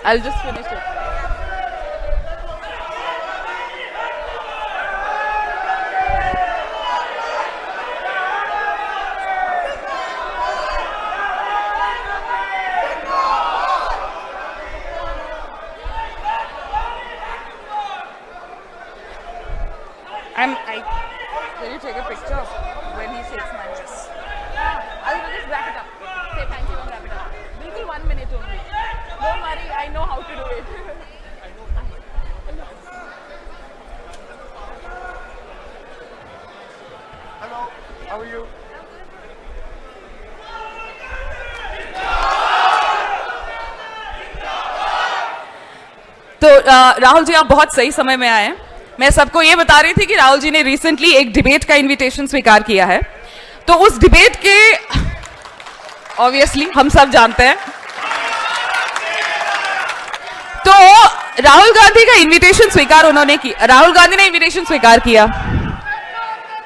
I'll just finish it. Will you take a picture when he shakes my hand? Yes. I'll just wrap it up. Say thank you and wrap it up. Bilkul 1 minute only. Don't worry, I know how to do it. Hello, how are you? तो राहुल जी आप बहुत सही समय में आए हैं। मैं सबको ये बता रही थी कि राहुल जी ने रिसेंटली एक डिबेट का इनविटेशन स्वीकार किया है, तो उस डिबेट के ऑब्वियसली हम सब जानते हैं, तो राहुल गांधी का इनविटेशन स्वीकार उन्होंने किया, राहुल गांधी ने इनविटेशन स्वीकार किया।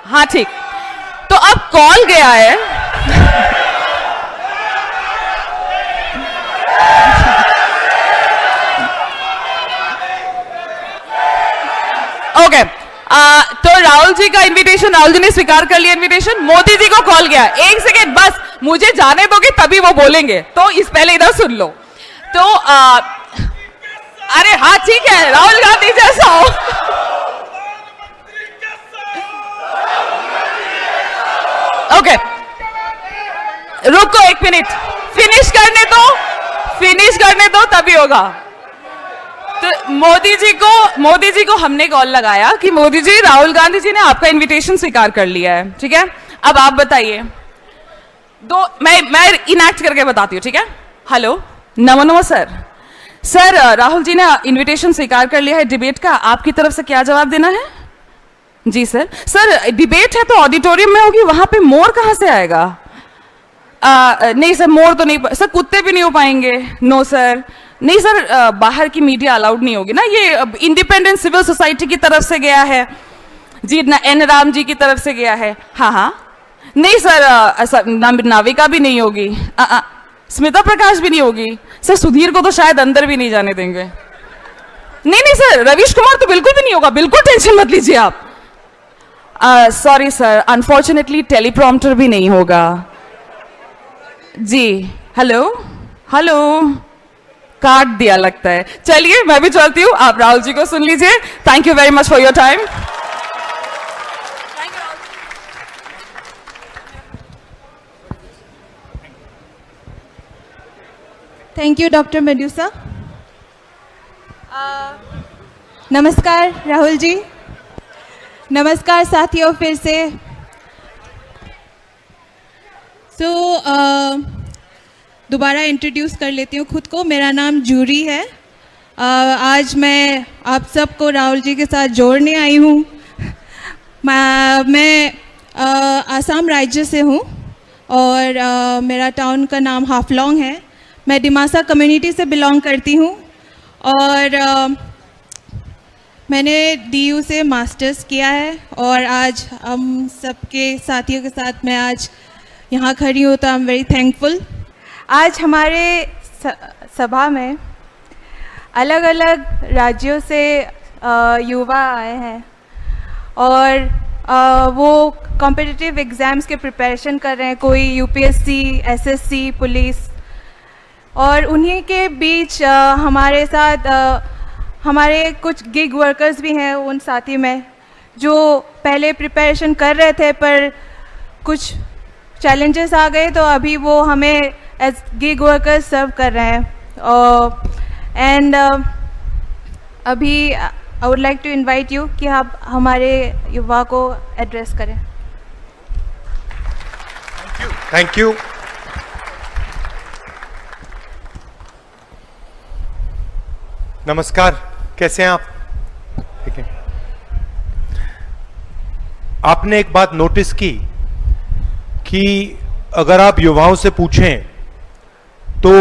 हाँ ठीक, तो अब कॉल गया है ओके तो राहुल जी का इनविटेशन, राहुल जी ने स्वीकार कर लिया इनविटेशन, मोदी जी को कॉल गया। एक सेकेंड बस, मुझे जाने दोगे तभी वो बोलेंगे, तो इस पहले इधर सुन लो। तो अरे हाँ ठीक है, राहुल गांधी जैसा हो। ओके रुको एक मिनट, फिनिश करने दो तभी होगा। तो मोदी जी को हमने कॉल लगाया कि मोदी जी, राहुल गांधी जी ने आपका इनविटेशन स्वीकार कर लिया है, ठीक है, अब आप बताइए। मैं इनएक्ट करके बताती हूँ, ठीक है। हेलो, नमो सर, राहुल जी ने इनविटेशन स्वीकार कर लिया है डिबेट का, आपकी तरफ से क्या जवाब देना है? जी सर डिबेट है तो ऑडिटोरियम में होगी, वहां पे मोर कहां से आएगा? नहीं सर, मोर तो नहीं, सर कुत्ते भी नहीं हो पाएंगे। नो सर, नहीं सर, बाहर की मीडिया अलाउड नहीं होगी ना, ये इंडिपेंडेंट सिविल सोसाइटी की तरफ से गया है जी, एन राम जी की तरफ से गया है। हाँ नहीं सर, नाविका भी नहीं होगी, स्मिता प्रकाश भी नहीं होगी सर, सुधीर को तो शायद अंदर भी नहीं जाने देंगे। नहीं सर, रवीश कुमार तो बिल्कुल भी नहीं होगा, बिल्कुल टेंशन मत लीजिए आप। सॉरी सर, अनफॉर्चुनेटली टेलीप्रॉम्प्टर भी नहीं होगा जी। हेलो, काट दिया लगता है। चलिए मैं भी चलती हूँ, आप राहुल जी को सुन लीजिए। Thank you very much for your time. Thank you doctor Medusa. नमस्कार राहुल जी, नमस्कार साथियों, फिर से दोबारा इंट्रोड्यूस कर लेती हूँ खुद को। मेरा नाम जूरी है। आज मैं आप सबको राहुल जी के साथ जोड़ने आई हूँ। मैं आसाम राज्य से हूँ और मेरा टाउन का नाम हाफलॉन्ग है। मैं डिमासा कम्युनिटी से बिलोंग करती हूँ और मैंने डीयू से मास्टर्स किया है और आज हम सबके साथियों के साथ मैं आज यहाँ खड़ी हूँ, तो आई एम वेरी थैंकफुल। आज हमारे सभा में अलग अलग राज्यों से युवा आए हैं और वो कॉम्पिटिटिव एग्ज़ाम्स के प्रिपरेशन कर रहे हैं, कोई यूपीएससी, एसएससी, पुलिस, और उन्हीं के बीच हमारे साथ हमारे कुछ गिग वर्कर्स भी हैं उन साथी में, जो पहले प्रिपरेशन कर रहे थे पर कुछ चैलेंजेस आ गए, तो अभी वो हमें एज गिग वर्कर्स सर्व कर रहे हैं। एंड अभी I would like to invite you कि आप हमारे युवा को एड्रेस करें। Thank you. नमस्कार, कैसे हैं आप? ठीक है। आपने एक बात नोटिस की कि अगर आप युवाओं से पूछें तो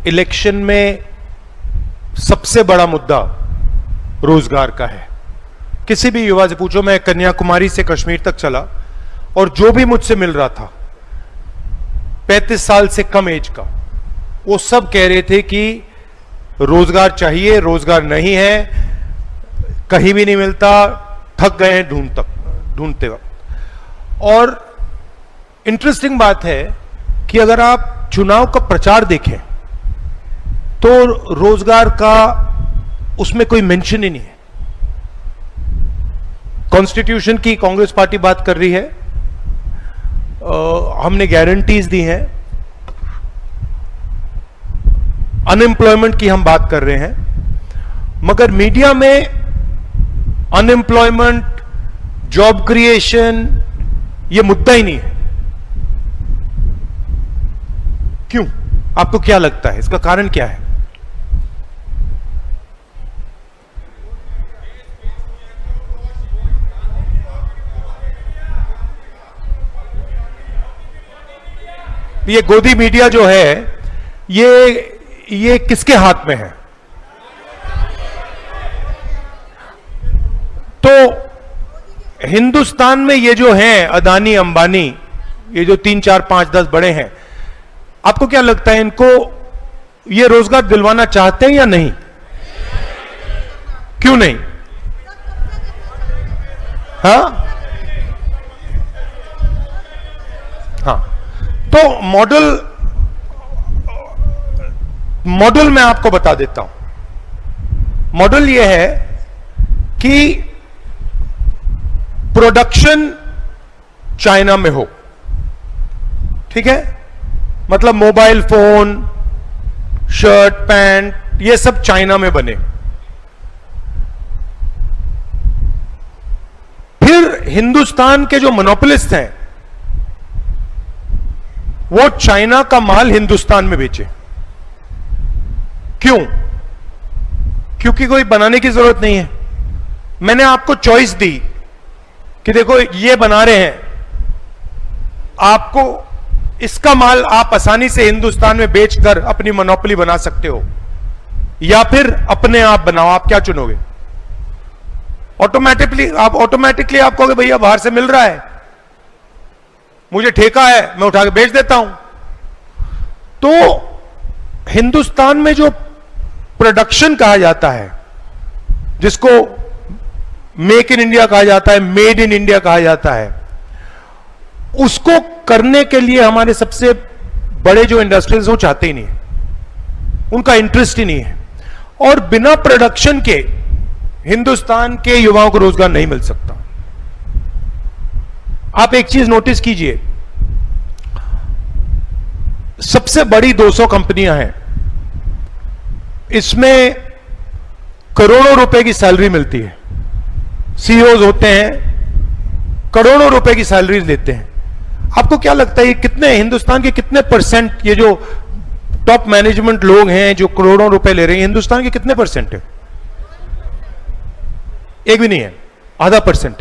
इलेक्शन में सबसे बड़ा मुद्दा रोजगार का है। किसी भी युवा से पूछो, मैं कन्याकुमारी से कश्मीर तक चला और जो भी मुझसे मिल रहा था 35 साल से कम एज का, वो सब कह रहे थे कि रोजगार चाहिए, रोजगार नहीं है, कहीं भी नहीं मिलता, थक गए हैं ढूंढते वक्त। और इंटरेस्टिंग बात है कि अगर आप चुनाव का प्रचार देखें तो रोजगार का उसमें कोई मेंशन ही नहीं है। कॉन्स्टिट्यूशन की कांग्रेस पार्टी बात कर रही है, हमने गारंटीज दी हैं, अनएम्प्लॉयमेंट की हम बात कर रहे हैं, मगर मीडिया में अनएम्प्लॉयमेंट, जॉब क्रिएशन ये मुद्दा ही नहीं है। क्यों? आपको क्या लगता है इसका कारण क्या है? ये गोदी मीडिया जो है ये किसके हाथ में है? तो हिंदुस्तान में ये जो हैं अदानी, अंबानी, ये जो 3, 4, 5, 10 बड़े हैं, आपको क्या लगता है इनको ये रोजगार दिलवाना चाहते हैं या नहीं? क्यों नहीं? हाँ, तो मॉडल मैं आपको बता देता हूं। मॉडल यह है कि प्रोडक्शन चाइना में हो, ठीक है? मतलब मोबाइल फोन, शर्ट, पैंट, ये सब चाइना में बने। फिर हिंदुस्तान के जो मोनोपोलिस्ट हैं वो चाइना का माल हिंदुस्तान में बेचे। क्यों? क्योंकि कोई बनाने की जरूरत नहीं है। मैंने आपको चॉइस दी कि देखो ये बना रहे हैं, आपको इसका माल आप आसानी से हिंदुस्तान में बेचकर अपनी मोनोपोली बना सकते हो, या फिर अपने आप बनाओ। आप क्या चुनोगे? ऑटोमेटिकली आप कहोगे भैया बाहर से मिल रहा है, मुझे ठेका है, मैं उठा के बेच देता हूं। तो हिंदुस्तान में जो प्रोडक्शन कहा जाता है, जिसको मेक इन इंडिया कहा जाता है, मेड इन इंडिया कहा जाता है, उसको करने के लिए हमारे सबसे बड़े जो इंडस्ट्रीज वो चाहते ही नहीं है, उनका इंटरेस्ट ही नहीं है। और बिना प्रोडक्शन के हिंदुस्तान के युवाओं को रोजगार नहीं मिल सकता। आप एक चीज नोटिस कीजिए, सबसे बड़ी 200 कंपनियां हैं, इसमें करोड़ों रुपए की सैलरी मिलती है। सीईओज होते हैं, करोड़ों रुपए की सैलरी लेते हैं। आपको क्या लगता है ये कितने, हिंदुस्तान के कितने परसेंट, ये जो टॉप मैनेजमेंट लोग हैं जो करोड़ों रुपए ले रहे हैं, हिंदुस्तान के कितने परसेंट है? एक भी नहीं है, आधा परसेंट,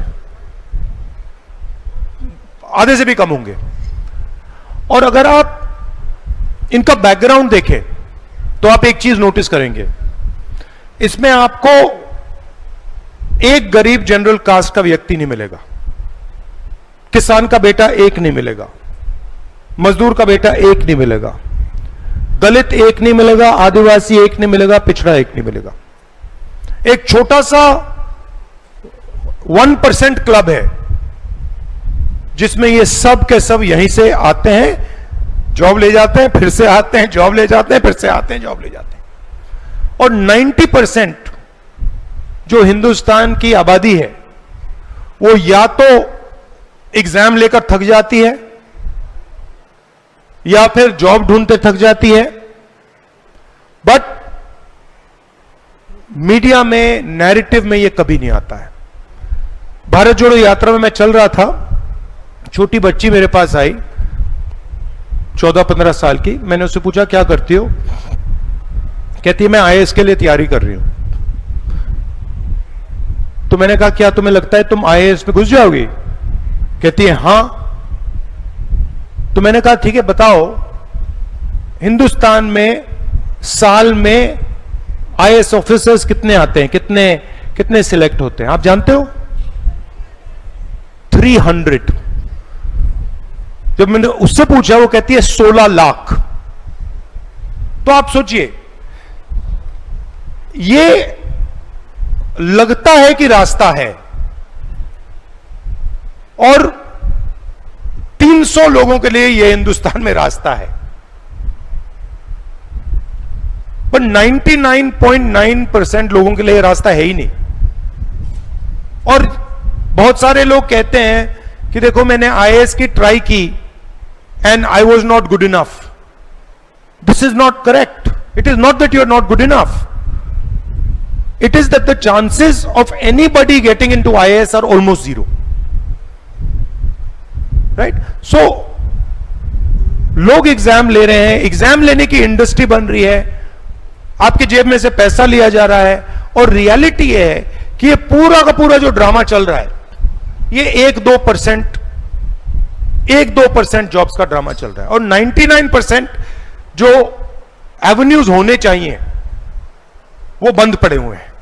आधे से भी कम होंगे। और अगर आप इनका बैकग्राउंड देखें तो आप एक चीज नोटिस करेंगे, इसमें आपको एक गरीब जनरल कास्ट का व्यक्ति नहीं मिलेगा, किसान का बेटा एक नहीं मिलेगा, मजदूर का बेटा एक नहीं मिलेगा, दलित एक नहीं मिलेगा, आदिवासी एक नहीं मिलेगा, पिछड़ा एक नहीं मिलेगा। एक छोटा सा 1% क्लब है जिसमें ये सब के सब यहीं से आते हैं, जॉब ले जाते हैं, फिर से आते हैं, जॉब ले जाते हैं, फिर से आते हैं, जॉब ले जाते हैं। और 90% जो हिंदुस्तान की आबादी है वो या तो एग्जाम लेकर थक जाती है या फिर जॉब ढूंढते थक जाती है। बट मीडिया में, नैरेटिव में ये कभी नहीं आता है। भारत जोड़ो यात्रा में मैं चल रहा था, छोटी बच्ची मेरे पास आई 14-15 साल की। मैंने उससे पूछा क्या करती हो? कहती है मैं आईएएस के लिए तैयारी कर रही हूं। तो मैंने कहा क्या तुम्हें लगता है तुम आईएएस में घुस जाओगी? कहती है हां। तो मैंने कहा ठीक है बताओ, हिंदुस्तान में साल में आईएएस ऑफिसर्स कितने आते हैं, कितने सिलेक्ट होते हैं आप जानते हो? 300। जब मैंने उससे पूछा वो कहती है 16 लाख। तो आप सोचिए ये लगता है कि रास्ता है और 300 लोगों के लिए यह हिंदुस्तान में रास्ता है, पर 99.9% लोगों के लिए रास्ता है ही नहीं। और बहुत सारे लोग कहते हैं कि देखो मैंने आईएएस की ट्राई की and I was not good enough. This is not correct. It is not that you are not good enough, it is that the chances of anybody getting into IAS are almost zero, right? So लोग exam ले रहे हैं, exam लेने की industry बन रही है, आपकी जेब में से पैसा लिया जा रहा है, और रियलिटी ये है कि ये पूरा का पूरा जो ड्रामा चल रहा है ये 1-2% जॉब्स का ड्रामा चल रहा है, और 99% जो एवेन्यूज होने चाहिए वो बंद पड़े हुए हैं।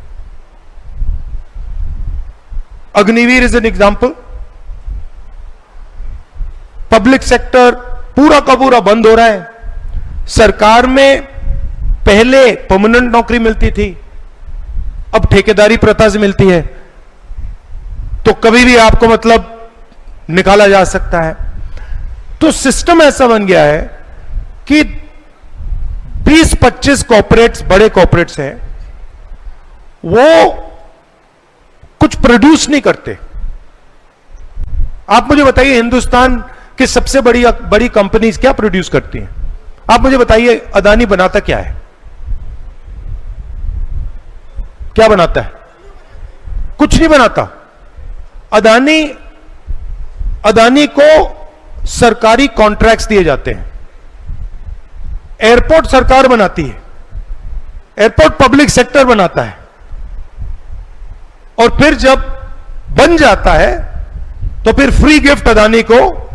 Agniveer is an example. Public sector पूरा का पूरा बंद हो रहा है। सरकार में पहले परमानेंट नौकरी मिलती थी, अब ठेकेदारी प्रथा से मिलती है, तो कभी भी आपको मतलब निकाला जा सकता है। तो सिस्टम ऐसा बन गया है कि 20-25 कॉर्पोरेट्स, बड़े कॉर्पोरेट्स हैं, वो कुछ प्रोड्यूस नहीं करते। आप मुझे बताइए हिंदुस्तान की सबसे बड़ी कंपनीज क्या प्रोड्यूस करती हैं? आप मुझे बताइए अदानी बनाता क्या है? क्या बनाता है? कुछ नहीं बनाता। अदानी को सरकारी कॉन्ट्रैक्ट्स दिए जाते हैं। एयरपोर्ट सरकार बनाती है, एयरपोर्ट पब्लिक सेक्टर बनाता है, और फिर जब बन जाता है तो फिर फ्री गिफ्ट अदानी को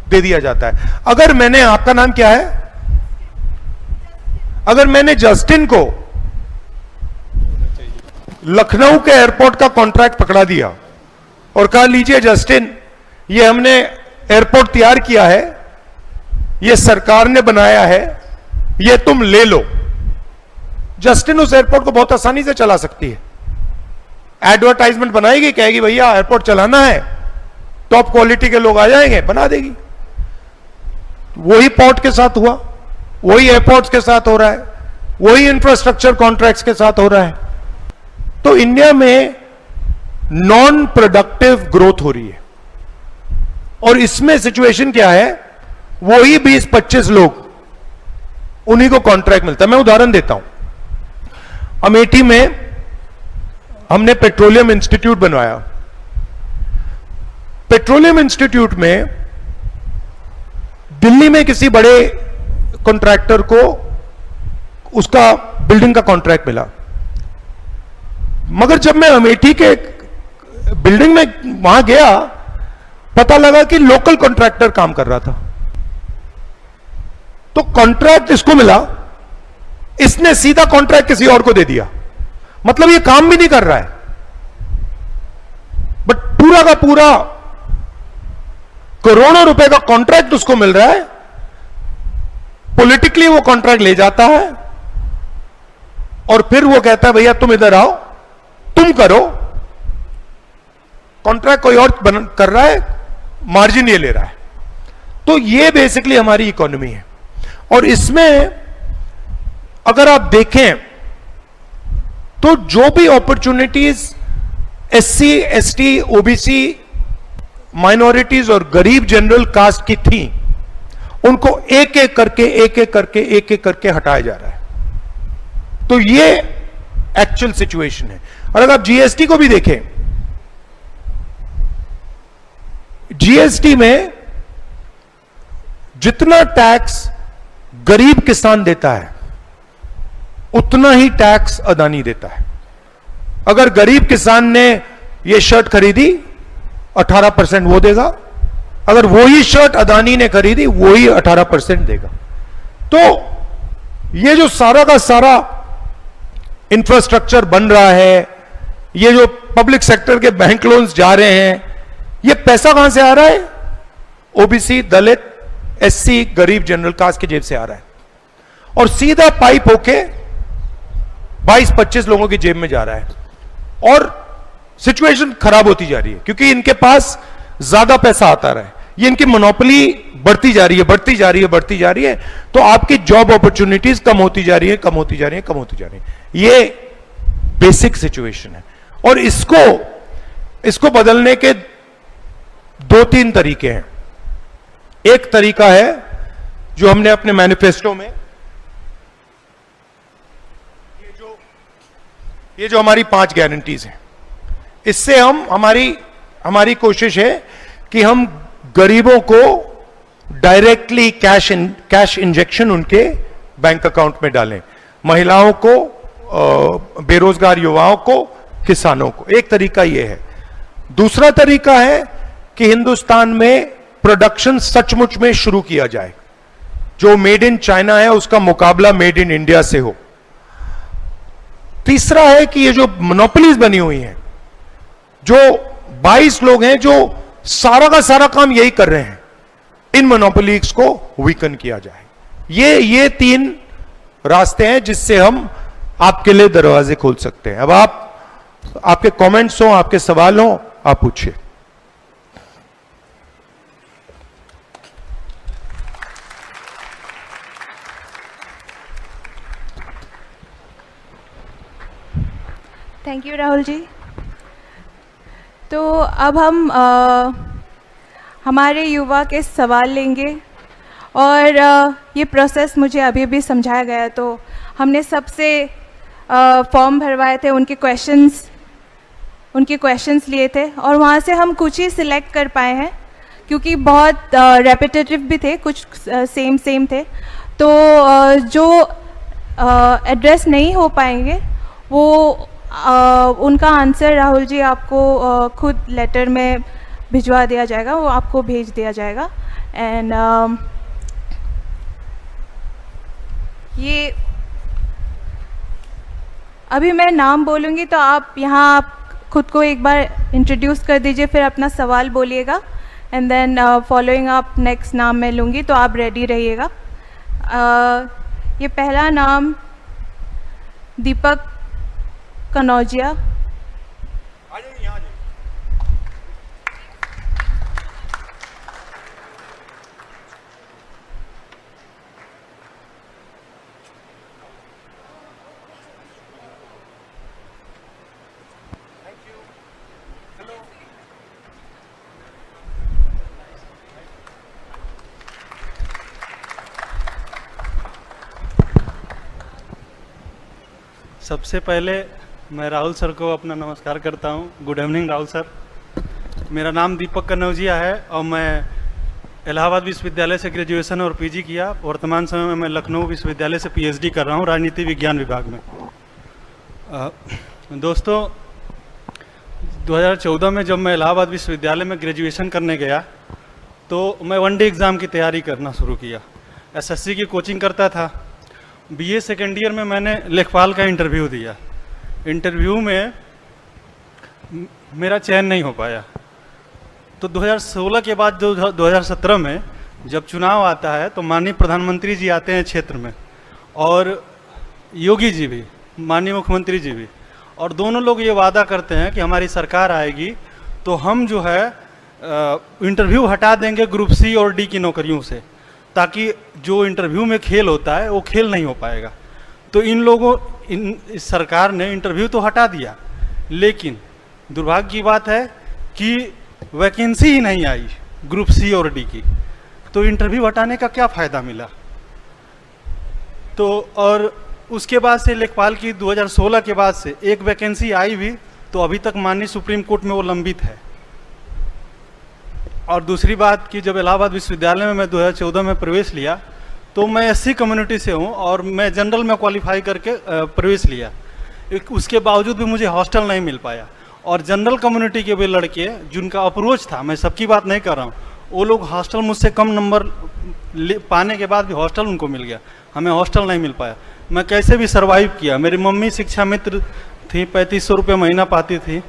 दे दिया जाता है। अगर मैंने, आपका नाम क्या है? अगर मैंने जस्टिन को लखनऊ के एयरपोर्ट का कॉन्ट्रैक्ट पकड़ा दिया और कहा लीजिए जस्टिन, ये हमने एयरपोर्ट तैयार किया है, ये सरकार ने बनाया है, ये तुम ले लो, जस्टिन उस एयरपोर्ट को बहुत आसानी से चला सकती है। एडवर्टाइजमेंट बनाएगी, कहेगी भैया एयरपोर्ट चलाना है, टॉप क्वालिटी के लोग आ जाएंगे, बना देगी। वही पोर्ट के साथ हुआ, वही एयरपोर्ट्स के साथ हो रहा है, वही इंफ्रास्ट्रक्चर कॉन्ट्रैक्ट्स के साथ हो रहा है। तो इंडिया में नॉन प्रोडक्टिव ग्रोथ हो रही है, और इसमें सिचुएशन क्या है, वही 20-25 लोग, उन्हीं को कॉन्ट्रैक्ट मिलता है। मैं उदाहरण देता हूं। अमेठी में हमने पेट्रोलियम इंस्टीट्यूट बनवाया। पेट्रोलियम इंस्टीट्यूट में दिल्ली में किसी बड़े कॉन्ट्रैक्टर को उसका बिल्डिंग का कॉन्ट्रैक्ट मिला, मगर जब मैं अमेठी के बिल्डिंग में वहां गया, पता लगा कि लोकल कॉन्ट्रैक्टर काम कर रहा था। तो कॉन्ट्रैक्ट इसको मिला, इसने सीधा कॉन्ट्रैक्ट किसी और को दे दिया, मतलब ये काम भी नहीं कर रहा है, बट पूरा का पूरा करोड़ों रुपए का कॉन्ट्रैक्ट उसको मिल रहा है। पॉलिटिकली वो कॉन्ट्रैक्ट ले जाता है और फिर वो कहता है भैया तुम इधर आओ, तुम करो। कॉन्ट्रैक्ट कोई और कर रहा है, मार्जिन ये ले रहा है। तो ये बेसिकली हमारी इकोनॉमी है। और इसमें अगर आप देखें तो जो भी opportunities SC, ST, OBC, minorities और गरीब जनरल कास्ट की थी, उनको एक एक करके हटाया जा रहा है। तो ये एक्चुअल सिचुएशन है। और अगर आप जीएसटी को भी देखें, जीएसटी में जितना टैक्स गरीब किसान देता है उतना ही टैक्स अदानी देता है। अगर गरीब किसान ने यह शर्ट खरीदी 18% वो देगा, अगर वही शर्ट अदानी ने खरीदी वही 18% देगा। तो ये जो सारा का सारा इंफ्रास्ट्रक्चर बन रहा है, ये जो पब्लिक सेक्टर के बैंक लोन्स जा रहे हैं, ये पैसा कहां से आ रहा है? ओबीसी, दलित, एससी, गरीब जनरल कास्ट की जेब से आ रहा है, और सीधा पाइप होके 22-25 लोगों की जेब में जा रहा है और सिचुएशन खराब होती जा रही है क्योंकि इनके पास ज्यादा पैसा आता रहा है, ये इनकी मोनोपोली बढ़ती जा रही है, बढ़ती जा रही है, बढ़ती जा रही है, तो आपकी जॉब अपॉर्चुनिटीज कम होती जा रही है, कम होती जा रही है, कम होती जा रही है। ये बेसिक सिचुएशन है और इसको बदलने के 2-3 तरीके हैं। एक तरीका है जो हमने अपने मैनिफेस्टो में, ये जो हमारी 5 गारंटीज हैं, इससे हमारी कोशिश है कि हम गरीबों को डायरेक्टली कैश इंजेक्शन उनके बैंक अकाउंट में डालें, महिलाओं को, बेरोजगार युवाओं को, किसानों को। एक तरीका यह है। दूसरा तरीका है कि हिंदुस्तान में प्रोडक्शन सचमुच में शुरू किया जाए, जो मेड इन चाइना है उसका मुकाबला मेड इन इंडिया से हो। तीसरा है कि ये जो मोनोपोलीज बनी हुई हैं, जो 22 लोग हैं जो सारा का सारा काम यही कर रहे हैं, इन मोनोपोलीज को वीकन किया जाए। ये 3 रास्ते हैं जिससे हम आपके लिए दरवाजे खोल सकते हैं। अब आपके कमेंट्स हो, आपके सवाल हो, आप पूछिए। Thank you Rahul ji. तो अब हम हमारे युवा के सवाल लेंगे और ये प्रोसेस मुझे अभी भी समझाया गया। तो हमने सबसे फॉर्म भरवाए थे, उनके क्वेश्चंस लिए थे और वहाँ से हम कुछ ही सिलेक्ट कर पाए हैं क्योंकि बहुत रेपिटेटिव भी थे, कुछ सेम थे। तो जो एड्रेस नहीं हो पाएंगे वो उनका आंसर राहुल जी आपको खुद लेटर में भिजवा दिया जाएगा, वो आपको भेज दिया जाएगा। एंड ये अभी मैं नाम बोलूँगी तो आप यहाँ खुद को एक बार इंट्रोड्यूस कर दीजिए, फिर अपना सवाल बोलिएगा and then following up next नाम मैं लूँगी, तो आप रेडी रहिएगा। ये पहला नाम दीपक कनौजिया। सबसे पहले मैं राहुल सर को अपना नमस्कार करता हूं। Good evening Rahul sir. मेरा नाम दीपक कनौजिया है और मैं इलाहाबाद विश्वविद्यालय से ग्रेजुएशन और पीजी किया। वर्तमान समय में मैं लखनऊ विश्वविद्यालय से पीएचडी कर रहा हूं राजनीति विज्ञान विभाग में। दोस्तों 2014 में जब मैं इलाहाबाद विश्वविद्यालय में ग्रेजुएशन करने गया तो मैं वनडे एग्ज़ाम की तैयारी करना शुरू किया। एसएससी की कोचिंग करता था। बीए सेकेंड ईयर में मैंने लेखपाल का इंटरव्यू दिया। इंटरव्यू में मेरा चयन नहीं हो पाया। तो 2016 के बाद जो 2017 में जब चुनाव आता है तो माननीय प्रधानमंत्री जी आते हैं क्षेत्र में और योगी जी भी, माननीय मुख्यमंत्री जी भी, और दोनों लोग ये वादा करते हैं कि हमारी सरकार आएगी तो हम जो है इंटरव्यू हटा देंगे ग्रुप सी और डी की नौकरियों से, ताकि जो इंटरव्यू में खेल होता है वो खेल नहीं हो पाएगा। तो इस सरकार ने इंटरव्यू तो हटा दिया, लेकिन दुर्भाग्य की बात है कि वैकेंसी ही नहीं आई ग्रुप सी और डी की। तो इंटरव्यू हटाने का क्या फ़ायदा मिला। तो और उसके बाद से लेखपाल की 2016 के बाद से एक वैकेंसी आई भी तो अभी तक माननीय सुप्रीम कोर्ट में वो लंबित है। और दूसरी बात कि जब इलाहाबाद विश्वविद्यालय में मैं 2014 में प्रवेश लिया तो मैं एससी कम्युनिटी से हूँ और मैं जनरल में क्वालिफाई करके प्रवेश लिया। उसके बावजूद भी मुझे हॉस्टल नहीं मिल पाया। और जनरल कम्युनिटी के भी लड़के जिनका अप्रोच था, मैं सबकी बात नहीं कर रहा हूँ, वो लोग हॉस्टल मुझसे कम नंबर पाने के बाद भी हॉस्टल उनको मिल गया, हमें हॉस्टल नहीं मिल पाया। मैं कैसे भी सर्वाइव किया। मेरी मम्मी शिक्षा मित्र थी, 3500 रुपये महीना पाती थी।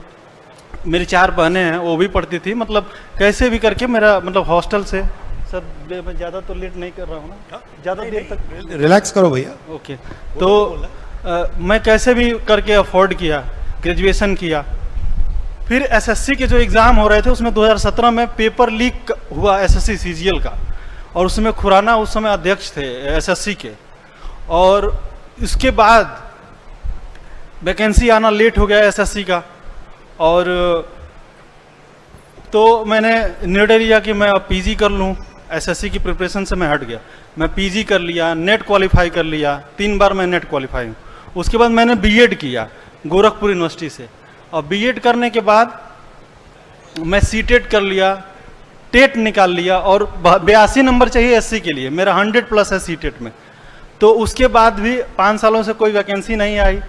मेरी 4 बहनें हैं, वो भी पढ़ती थी। मतलब कैसे भी करके मेरा मतलब हॉस्टल से। सर मैं ज़्यादा तो लेट नहीं कर रहा हूँ ना, ज़्यादा देर तक रिलैक्स करो भैया। ओके। तो मैं कैसे भी करके अफोर्ड किया, ग्रेजुएशन किया। फिर एसएससी के जो एग्ज़ाम हो रहे थे उसमें 2017 में पेपर लीक हुआ एसएससी सीजीएल का, और उसमें खुराना उस समय अध्यक्ष थे एसएससी के, और इसके बाद वैकेंसी आना लेट हो गया एसएससी का, और तो मैंने निर्णय लिया कि मैं अब पीजी कर लूँ। एसएससी की प्रिपरेशन से मैं हट गया, मैं पीजी कर लिया, नेट क्वालिफाई कर लिया, 3 बार मैं नेट क्वालिफाई हूँ। उसके बाद मैंने बीएड किया गोरखपुर यूनिवर्सिटी से, और बीएड करने के बाद मैं सीटेट कर लिया, टेट निकाल लिया, और 82 नंबर चाहिए एससी के लिए, मेरा 100+ है सीटेट में। तो उसके बाद भी 5 सालों से कोई वैकेंसी नहीं आई,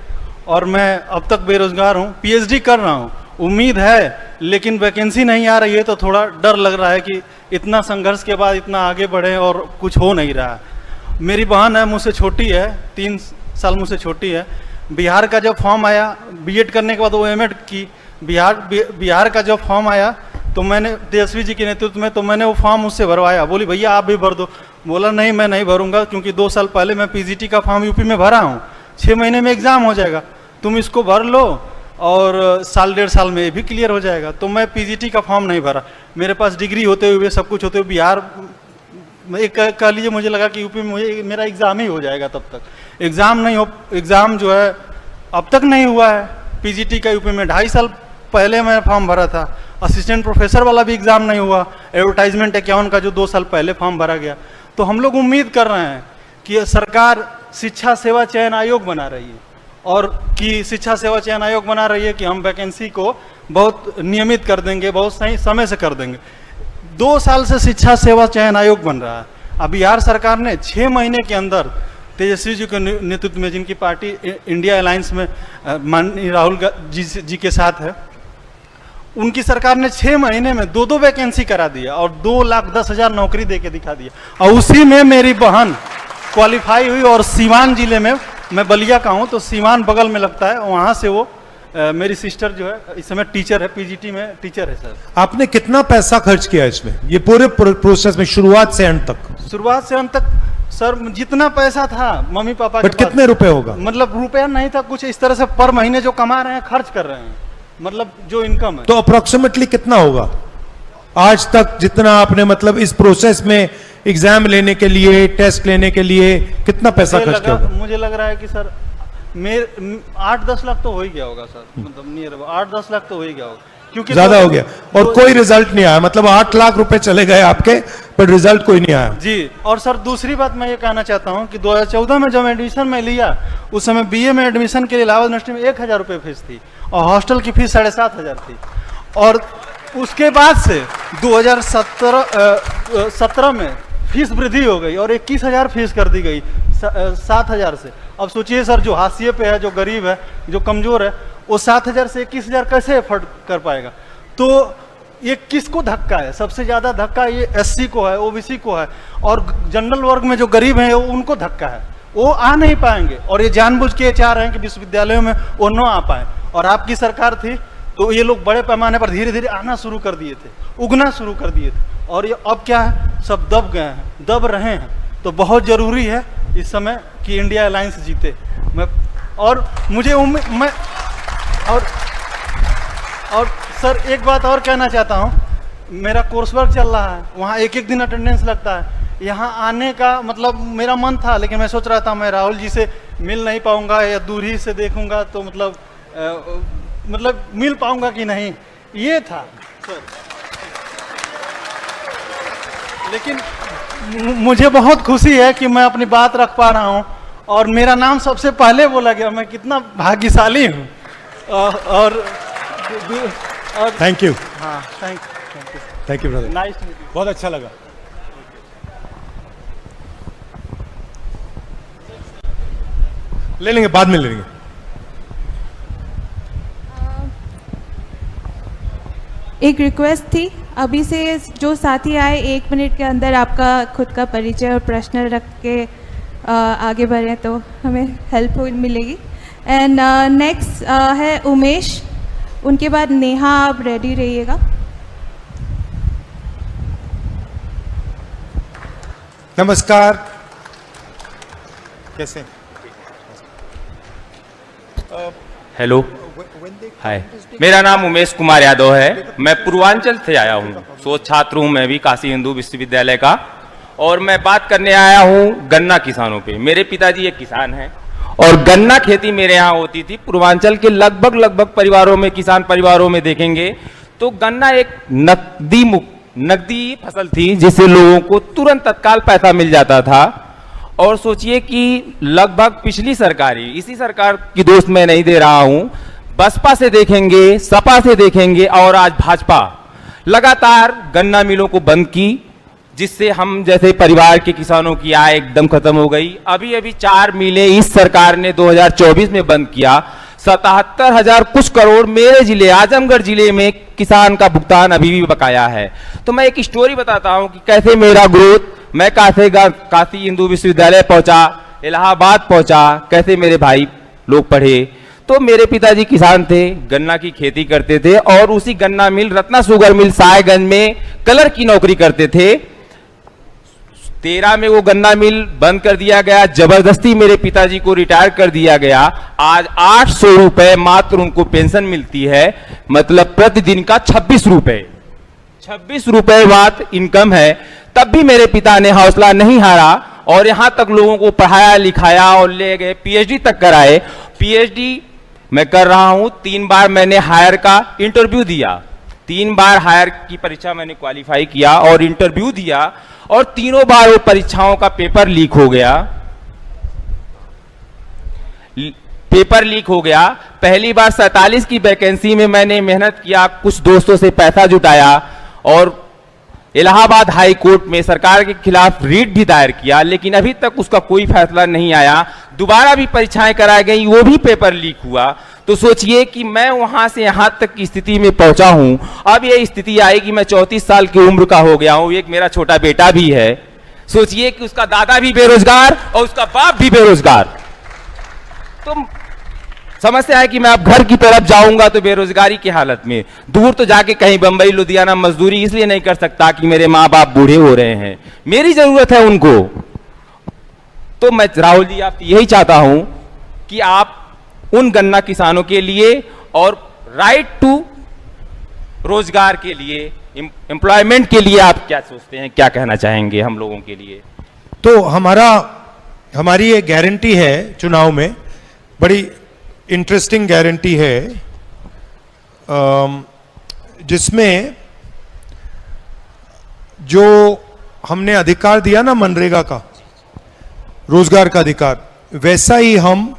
और मैं अब तक बेरोजगार हूँ। पीएचडी कर रहा हूँ, उम्मीद है, लेकिन वैकेंसी नहीं आ रही है, तो थोड़ा डर लग रहा है कि इतना संघर्ष के बाद इतना आगे बढ़े और कुछ हो नहीं रहा। मेरी बहन है, मुझसे छोटी है, 3 साल मुझसे छोटी है। बिहार का जब फॉर्म आया, बीएड करने के बाद वो एमएड की, बिहार का जब फॉर्म आया तो मैंने तेजस्वी जी के नेतृत्व में, तो मैंने वो फॉर्म उससे भरवाया। बोली भैया आप भी भर दो। बोला नहीं, मैं नहीं भरूंगा, क्योंकि 2 साल पहले मैं पीजीटी का फॉर्म यूपी में भरा हूँ, 6 महीने में एग्ज़ाम हो जाएगा, तुम इसको भर लो और 1.5 साल में ये भी क्लियर हो जाएगा। तो मैं पीजीटी का फॉर्म नहीं भरा। मेरे पास डिग्री होते हुए, सब कुछ होते हुए, बिहार में एक कह लीजिए, मुझे लगा कि यूपी में मुझे मेरा एग्ज़ाम ही हो जाएगा। तब तक एग्ज़ाम जो है अब तक नहीं हुआ है पीजीटी का यूपी में। 2.5 साल पहले मैं फॉर्म भरा था। असिस्टेंट प्रोफेसर वाला भी एग्ज़ाम नहीं हुआ, एडवर्टाइजमेंट 51 का जो 2 साल पहले फॉर्म भरा गया। तो हम लोग उम्मीद कर रहे हैं कि सरकार शिक्षा सेवा चयन आयोग बना रही है, और कि शिक्षा सेवा चयन आयोग बना रही है कि हम वैकेंसी को बहुत नियमित कर देंगे, बहुत सही समय से कर देंगे। 2 साल से शिक्षा सेवा चयन आयोग बन रहा है। अब बिहार सरकार ने 6 महीने के अंदर तेजस्वी जी के नेतृत्व में, जिनकी पार्टी इंडिया अलायंस में माननीय राहुल जी के साथ है, उनकी सरकार ने 6 महीने में 2 वैकेंसी करा दिया और 2,10,000 नौकरी दे के दिखा दिया। और उसी में मेरी बहन क्वालिफाई हुई, और सीवान जिले में, मैं बलिया का हूँ तो सीवान बगल में लगता है, वहाँ से वो मेरी सिस्टर जो है इस समय टीचर है, पीजीटी में टीचर है। सर आपने कितना पैसा खर्च किया इसमें, ये पूरे प्रोसेस में, शुरुआत से अंत तक? शुरुआत से अंत तक सर जितना पैसा था मम्मी पापा के बट कितने रुपए होगा? मतलब रुपया नहीं था, कुछ इस तरह से पर महीने जो कमा रहे हैं खर्च कर रहे हैं, मतलब जो इनकम है। तो अप्रोक्सीमेटली कितना होगा आज तक, जितना आपने मतलब इस प्रोसेस में एग्जाम लेने के लिए, टेस्ट लेने के लिए कितना पैसा खर्च किया होगा? मुझे लग रहा है कि सर मेरे 8-10 लाख तो हो ही गया होगा सर, मतलब नियर 8-10 लाख तो हो ही गया होगा, क्योंकि ज्यादा हो गया। और कोई रिजल्ट नहीं आया, मतलब 8 लाख रुपए चले गए आपके, पर रिजल्ट कोई नहीं आया जी। और सर दूसरी बात मैं ये कहना चाहता हूँ कि 2014 में जब एडमिशन में लिया, उस समय बीए में एडमिशन के लिए इलाहाबाद यूनिवर्सिटी में 1,000 रुपये फीस थी, और हॉस्टल की फीस 7,500 थी। और उसके बाद से 2017 में फीस वृद्धि हो गई और 21,000 फीस कर दी गई 7,000 से। अब सोचिए सर, जो हाशिए पे है, जो गरीब है, जो कमजोर है, वो 7,000 से 21,000 कैसे एफर्ट कर पाएगा? तो ये किसको धक्का है? सबसे ज्यादा धक्का ये एससी को है, ओबीसी को है, और जनरल वर्ग में जो गरीब हैं उनको धक्का है, वो आ नहीं पाएंगे। और ये जानबूझ के चाह रहे हैं कि विश्वविद्यालयों में वो न आ पाए। और आपकी सरकार थी तो ये लोग बड़े पैमाने पर धीरे धीरे आना शुरू कर दिए थे, उगना शुरू कर दिए थे, और ये अब क्या है, सब दब गए हैं, दब रहे हैं। तो बहुत जरूरी है इस समय कि इंडिया अलायंस जीते। और मुझे मैं और सर एक बात और कहना चाहता हूँ, मेरा कोर्स वर्क चल रहा है, वहाँ एक दिन अटेंडेंस लगता है। यहाँ आने का मतलब मेरा मन था, लेकिन मैं सोच रहा था मैं राहुल जी से मिल नहीं पाऊंगा, या दूर ही से देखूंगा तो मतलब मिल पाऊंगा कि नहीं, ये था सर। लेकिन मुझे बहुत खुशी है कि मैं अपनी बात रख पा रहा हूँ, और मेरा नाम सबसे पहले बोला गया। मैं कितना भाग्यशाली हूँ। और थैंक यू। हाँ, thank you brother, nice to meet you. बहुत अच्छा लगा। ले लेंगे, बाद में ले लेंगे। एक रिक्वेस्ट थी, अभी से जो साथी आए 1 मिनट के अंदर आपका खुद का परिचय और प्रश्न रख के आगे बढ़ें तो हमें हेल्प मिलेगी। एंड नेक्स्ट है उमेश, उनके बाद नेहा, आप रेडी रहिएगा। नमस्कार, कैसे? हेलो, हाय, मेरा नाम उमेश कुमार यादव है। मैं पूर्वांचल से आया हूँ, शोध छात्र हूँ मैं भी काशी हिंदू विश्वविद्यालय का, और मैं बात करने आया हूँ गन्ना किसानों पे। मेरे पिताजी एक किसान हैं और गन्ना खेती मेरे यहाँ होती थी। पूर्वांचल के लगभग परिवारों में, किसान परिवारों में देखेंगे तो गन्ना एक नकदी फसल थी जिससे लोगों को तुरंत तत्काल पैसा मिल जाता था। और सोचिए कि लगभग पिछली सरकारी, इसी सरकार की दोस्त मैं नहीं दे रहा हूं, बसपा से देखेंगे, सपा से देखेंगे और आज भाजपा लगातार गन्ना मिलों को बंद की, जिससे हम जैसे परिवार के किसानों की आय एकदम खत्म हो गई। अभी 4 मिलें इस सरकार ने 2024 में बंद किया। 77,000 कुछ करोड़ मेरे जिले आजमगढ़ जिले में किसान का भुगतान अभी भी बकाया है। तो मैं एक स्टोरी बताता हूं कि कैसे मेरा ग्रोथ, मैं काशी हिंदू विश्वविद्यालय पहुंचा, इलाहाबाद पहुंचा, कैसे मेरे भाई लोग पढ़े। तो मेरे पिताजी किसान थे, गन्ना की खेती करते थे और उसी गन्ना मिल रत्ना शुगर मिल साहेगंज में कलर की नौकरी करते थे। 13 में वो गन्ना मिल बंद कर दिया गया, जबरदस्ती मेरे पिताजी को रिटायर कर दिया गया। आज 800 रुपए मात्र उनको पेंशन मिलती है, मतलब प्रतिदिन का 26 रुपए बात इनकम है। तब भी मेरे पिता ने हौसला नहीं हारा और यहां तक लोगों को पढ़ाया लिखाया और ले गए, पीएचडी तक कराए। पीएचडी मैं कर रहा हूं। 3 बार मैंने हायर का इंटरव्यू दिया, 3 बार हायर की परीक्षा मैंने क्वालिफाई किया और इंटरव्यू दिया, और तीनों बार वो परीक्षाओं का पेपर लीक हो गया। पहली बार 47 की वैकेंसी में मैंने मेहनत किया, कुछ दोस्तों से पैसा जुटाया और इलाहाबाद हाई कोर्ट में सरकार के खिलाफ रीट भी दायर किया, लेकिन अभी तक उसका कोई फैसला नहीं आया। दोबारा भी परीक्षाएं कराई गई, वो भी पेपर लीक हुआ। तो सोचिए कि मैं वहां से यहां तक की स्थिति में पहुंचा हूं। अब ये स्थिति आएगी, मैं 34 साल की उम्र का हो गया हूं, एक मेरा छोटा बेटा भी है। सोचिए कि उसका दादा भी बेरोजगार और उसका बाप भी बेरोजगार। तो समस्या है कि मैं अब घर की तरफ जाऊंगा तो बेरोजगारी की हालत में, दूर तो जाके कहीं बंबई लुधियाना मजदूरी इसलिए नहीं कर सकता कि मेरे माँ बाप बूढ़े हो रहे हैं, मेरी जरूरत है उनको। तो मैं राहुल जी आपसे यही चाहता हूं कि आप उन गन्ना किसानों के लिए और राइट टू रोजगार के लिए, एम्प्लॉयमेंट के लिए आप क्या सोचते हैं, क्या कहना चाहेंगे हम लोगों के लिए? तो हमारी ये गारंटी है चुनाव में, बड़ी इंटरेस्टिंग गारंटी है, जिसमें जो हमने अधिकार दिया ना मनरेगा का, रोजगार का अधिकार, वैसा ही हम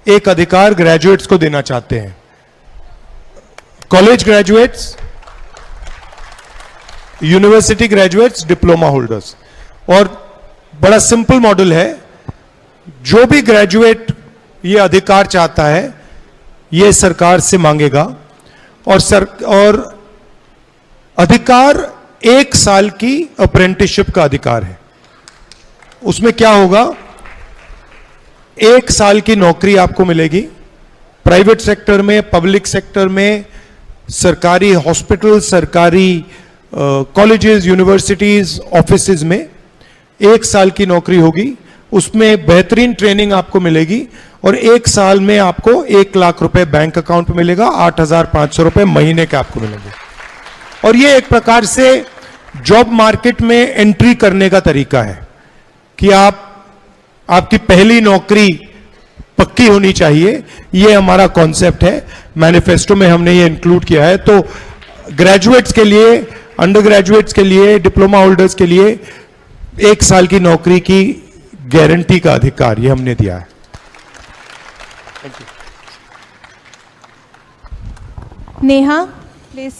एक अधिकार ग्रेजुएट्स को देना चाहते हैं। College graduates, university graduates, diploma holders. और बड़ा सिंपल मॉडल है, जो भी ग्रेजुएट ये अधिकार चाहता है ये सरकार से मांगेगा, और अधिकार 1 साल की अप्रेंटिसशिप का अधिकार है। उसमें क्या होगा, 1 साल की नौकरी आपको मिलेगी प्राइवेट सेक्टर में, पब्लिक सेक्टर में, सरकारी हॉस्पिटल, सरकारी कॉलेजेस, यूनिवर्सिटीज, ऑफिसेज में 1 साल की नौकरी होगी। उसमें बेहतरीन ट्रेनिंग आपको मिलेगी और 1 साल में आपको 1 लाख रुपए बैंक अकाउंट में मिलेगा, 8,500 रुपए महीने के आपको मिलेंगे। और ये एक प्रकार से जॉब मार्केट में एंट्री करने का तरीका है कि आपकी पहली नौकरी पक्की होनी चाहिए। ये हमारा कॉन्सेप्ट है, मैनिफेस्टो में हमने ये इंक्लूड किया है। तो ग्रेजुएट्स के लिए, अंडर ग्रेजुएट्स के लिए, डिप्लोमा होल्डर्स के लिए 1 साल की नौकरी की गारंटी का अधिकार ये हमने दिया है। नेहा प्लीज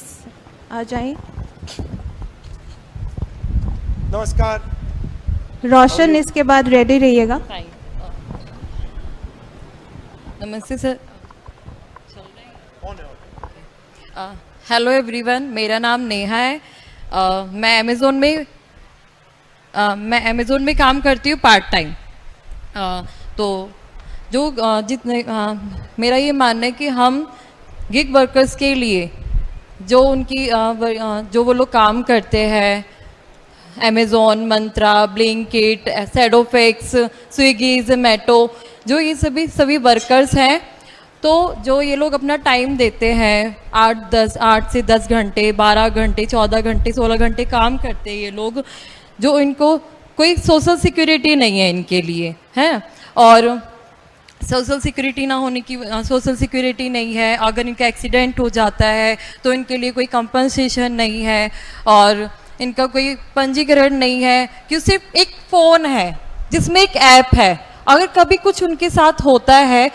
आ जाएं। नमस्कार। रोशन इसके बाद रेडी रहिएगा। नमस्ते सर। हेलो एवरीवन, मेरा नाम नेहा है। मैं अमेज़ोन में काम करती हूँ पार्ट टाइम। तो जितने मेरा ये मानना है कि हम गिग वर्कर्स के लिए जो जो वो लोग काम करते हैं, अमेज़ोन, मंत्रा, ब्लिंकिट, सैडोफिक्स, स्विगी, जोमेटो, जो ये सभी वर्कर्स हैं, तो जो ये लोग अपना टाइम देते हैं 8 से 10 घंटे, 12 घंटे, 14 घंटे, 16 घंटे काम करते हैं ये लोग, जो इनको कोई सोशल सिक्योरिटी नहीं है इनके लिए, हैं। और सोशल सिक्योरिटी ना होने की सोशल सिक्योरिटी नहीं है, अगर इनका एक्सीडेंट हो जाता है तो इनके लिए कोई कंपनसेशन नहीं है, और इनका कोई पंजीकरण नहीं है, कि सिर्फ एक फ़ोन है जिसमें एक ऐप है। अगर कभी कुछ उनके साथ होता है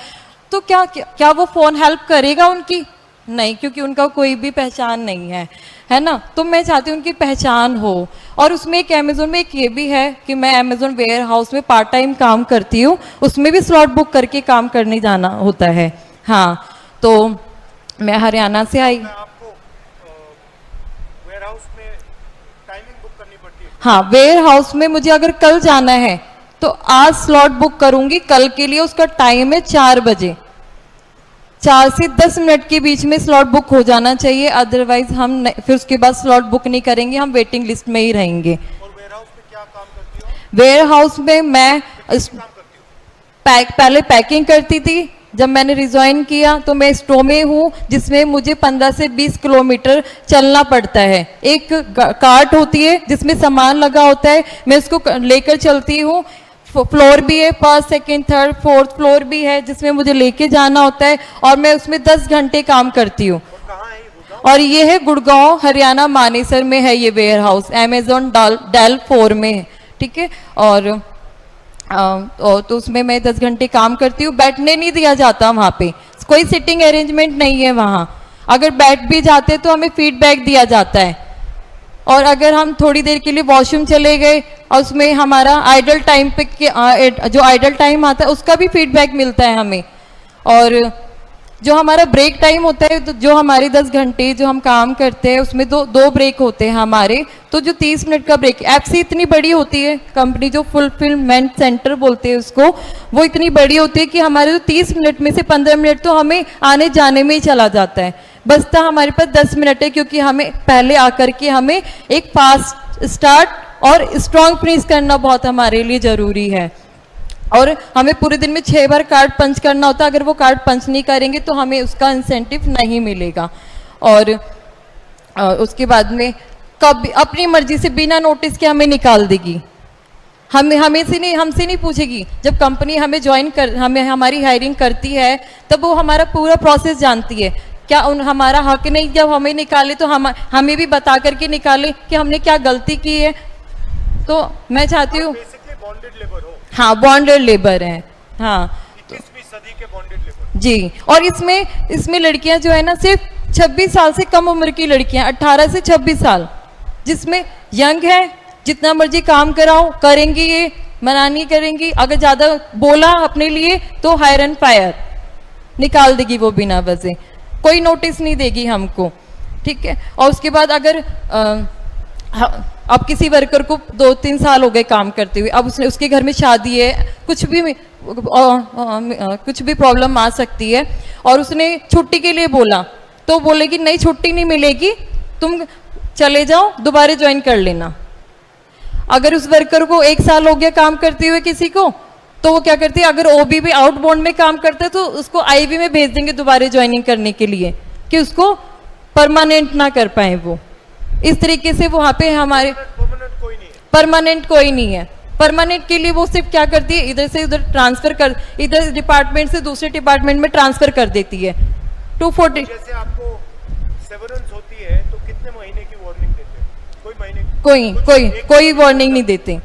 तो क्या वो फ़ोन हेल्प करेगा उनकी? नहीं, क्योंकि उनका कोई भी पहचान नहीं है ना। तो मैं चाहती हूँ उनकी पहचान हो। और उसमें एक अमेज़ोन में एक ये भी है कि मैं अमेज़ोन वेयर हाउस में पार्ट टाइम काम करती हूँ, उसमें भी स्लॉट बुक करके काम करने जाना होता है। हाँ, तो मैं हरियाणा से आई। आपको वेयर हाउस में टाइमिंग बुक करनी पड़ती है? हाँ, वेयर हाउस में मुझे अगर कल जाना है तो आज स्लॉट बुक करूंगी कल के लिए। उसका टाइम है 4 बजे, 4 से 10 मिनट के बीच में स्लॉट बुक हो जाना चाहिए, अदरवाइज हम फिर उसके बाद स्लॉट बुक नहीं करेंगे, हम वेटिंग लिस्ट में ही रहेंगे। और वेयर हाउस में क्या काम करती हो? वेयर हाउस में मैं पहले पैकिंग करती थी। जब मैंने रिज्वाइन किया तो मैं स्टोर में हूँ जिसमें मुझे 15 से 20 किलोमीटर चलना पड़ता है। एक कार्ट होती है जिसमें सामान लगा होता है, मैं उसको लेकर चलती हूँ। फ्लोर भी है, 1st, 2nd, 3rd, 4th floor भी है जिसमें मुझे लेके जाना होता है, और मैं उसमें 10 घंटे काम करती हूँ। और ये है गुड़गांव, हरियाणा, मानेसर में है ये वेयर हाउस, अमेज़न डेल 4 में है, ठीक है। और तो उसमें मैं 10 घंटे काम करती हूँ। बैठने नहीं दिया जाता वहाँ पे, कोई सिटिंग अरेंजमेंट नहीं है वहाँ। अगर बैठ भी जाते तो हमें फीडबैक दिया जाता है। और अगर हम थोड़ी देर के लिए वॉशरूम चले गए और उसमें हमारा आइडल टाइम पे जो आइडल टाइम आता है उसका भी फीडबैक मिलता है हमें। और जो हमारा ब्रेक टाइम होता है, तो जो हमारे 10 घंटे जो हम काम करते हैं उसमें दो ब्रेक होते हैं हमारे। तो जो 30 मिनट का ब्रेक, एफसी इतनी बड़ी होती है कंपनी, जो फुलफिलमेंट सेंटर बोलते हैं उसको, वो इतनी बड़ी होती है कि हमारे जो 30 मिनट में से 15 मिनट तो हमें आने जाने में ही चला जाता है। बचता हमारे पास 10 मिनट है, क्योंकि हमें पहले आकर के हमें एक फास्ट स्टार्ट और स्ट्रॉन्ग फिनिश करना बहुत हमारे लिए ज़रूरी है। और हमें पूरे दिन में 6 बार कार्ड पंच करना होता है। अगर वो कार्ड पंच नहीं करेंगे तो हमें उसका इंसेंटिव नहीं मिलेगा। और उसके बाद में कभी अपनी मर्जी से बिना नोटिस के हमें निकाल देगी, हमसे नहीं पूछेगी। जब कंपनी हमें हमारी हायरिंग करती है तब वो हमारा पूरा प्रोसेस जानती है। क्या हमारा हक नहीं जब हमें निकाले तो हमें भी बता करके निकाले कि हमने क्या गलती की है। तो मैं चाहती हूँ, बॉन्डेड लेबर हो। हाँ, बॉन्डेड लेबर है। हाँ, 21वीं सदी के बॉन्डेड लेबर जी। और इसमें लड़कियां जो है ना, सिर्फ 26 साल से कम उम्र की लड़कियां, 18 से 26 साल, जिसमें यंग है, जितना मर्जी काम कराओ करेंगी, ये मना नहीं करेंगी। अगर ज़्यादा बोला अपने लिए तो हायर एंड फायर निकाल देगी वो बिना वजह, कोई नोटिस नहीं देगी हमको, ठीक है। और उसके बाद अगर अब किसी वर्कर को 2-3 साल हो गए काम करते हुए, अब उसके घर में शादी है, कुछ भी प्रॉब्लम आ सकती है, और उसने छुट्टी के लिए बोला तो बोलेगी नहीं, छुट्टी नहीं मिलेगी, तुम चले जाओ, दोबारा ज्वाइन कर लेना। अगर उस वर्कर को 1 साल हो गया काम करते हुए किसी को, तो वो क्या करती है, अगर ओबी भी आउटबाउंड में काम करता है तो उसको आईवी में भेज देंगे दोबारा ज्वाइनिंग करने के लिए, कि उसको परमानेंट ना कर पाए वो। इस तरीके से वहाँ पे हमारे परमानेंट कोई नहीं है। परमानेंट के लिए वो सिर्फ क्या करती है, इधर से उधर ट्रांसफर कर, इधर डिपार्टमेंट से दूसरे डिपार्टमेंट में ट्रांसफर कर देती है। 240 जैसे आपको सेवरेंस होती है तो कितने महीने की वार्निंग देते हैं? कोई महीने कोई वार्निंग नहीं देते,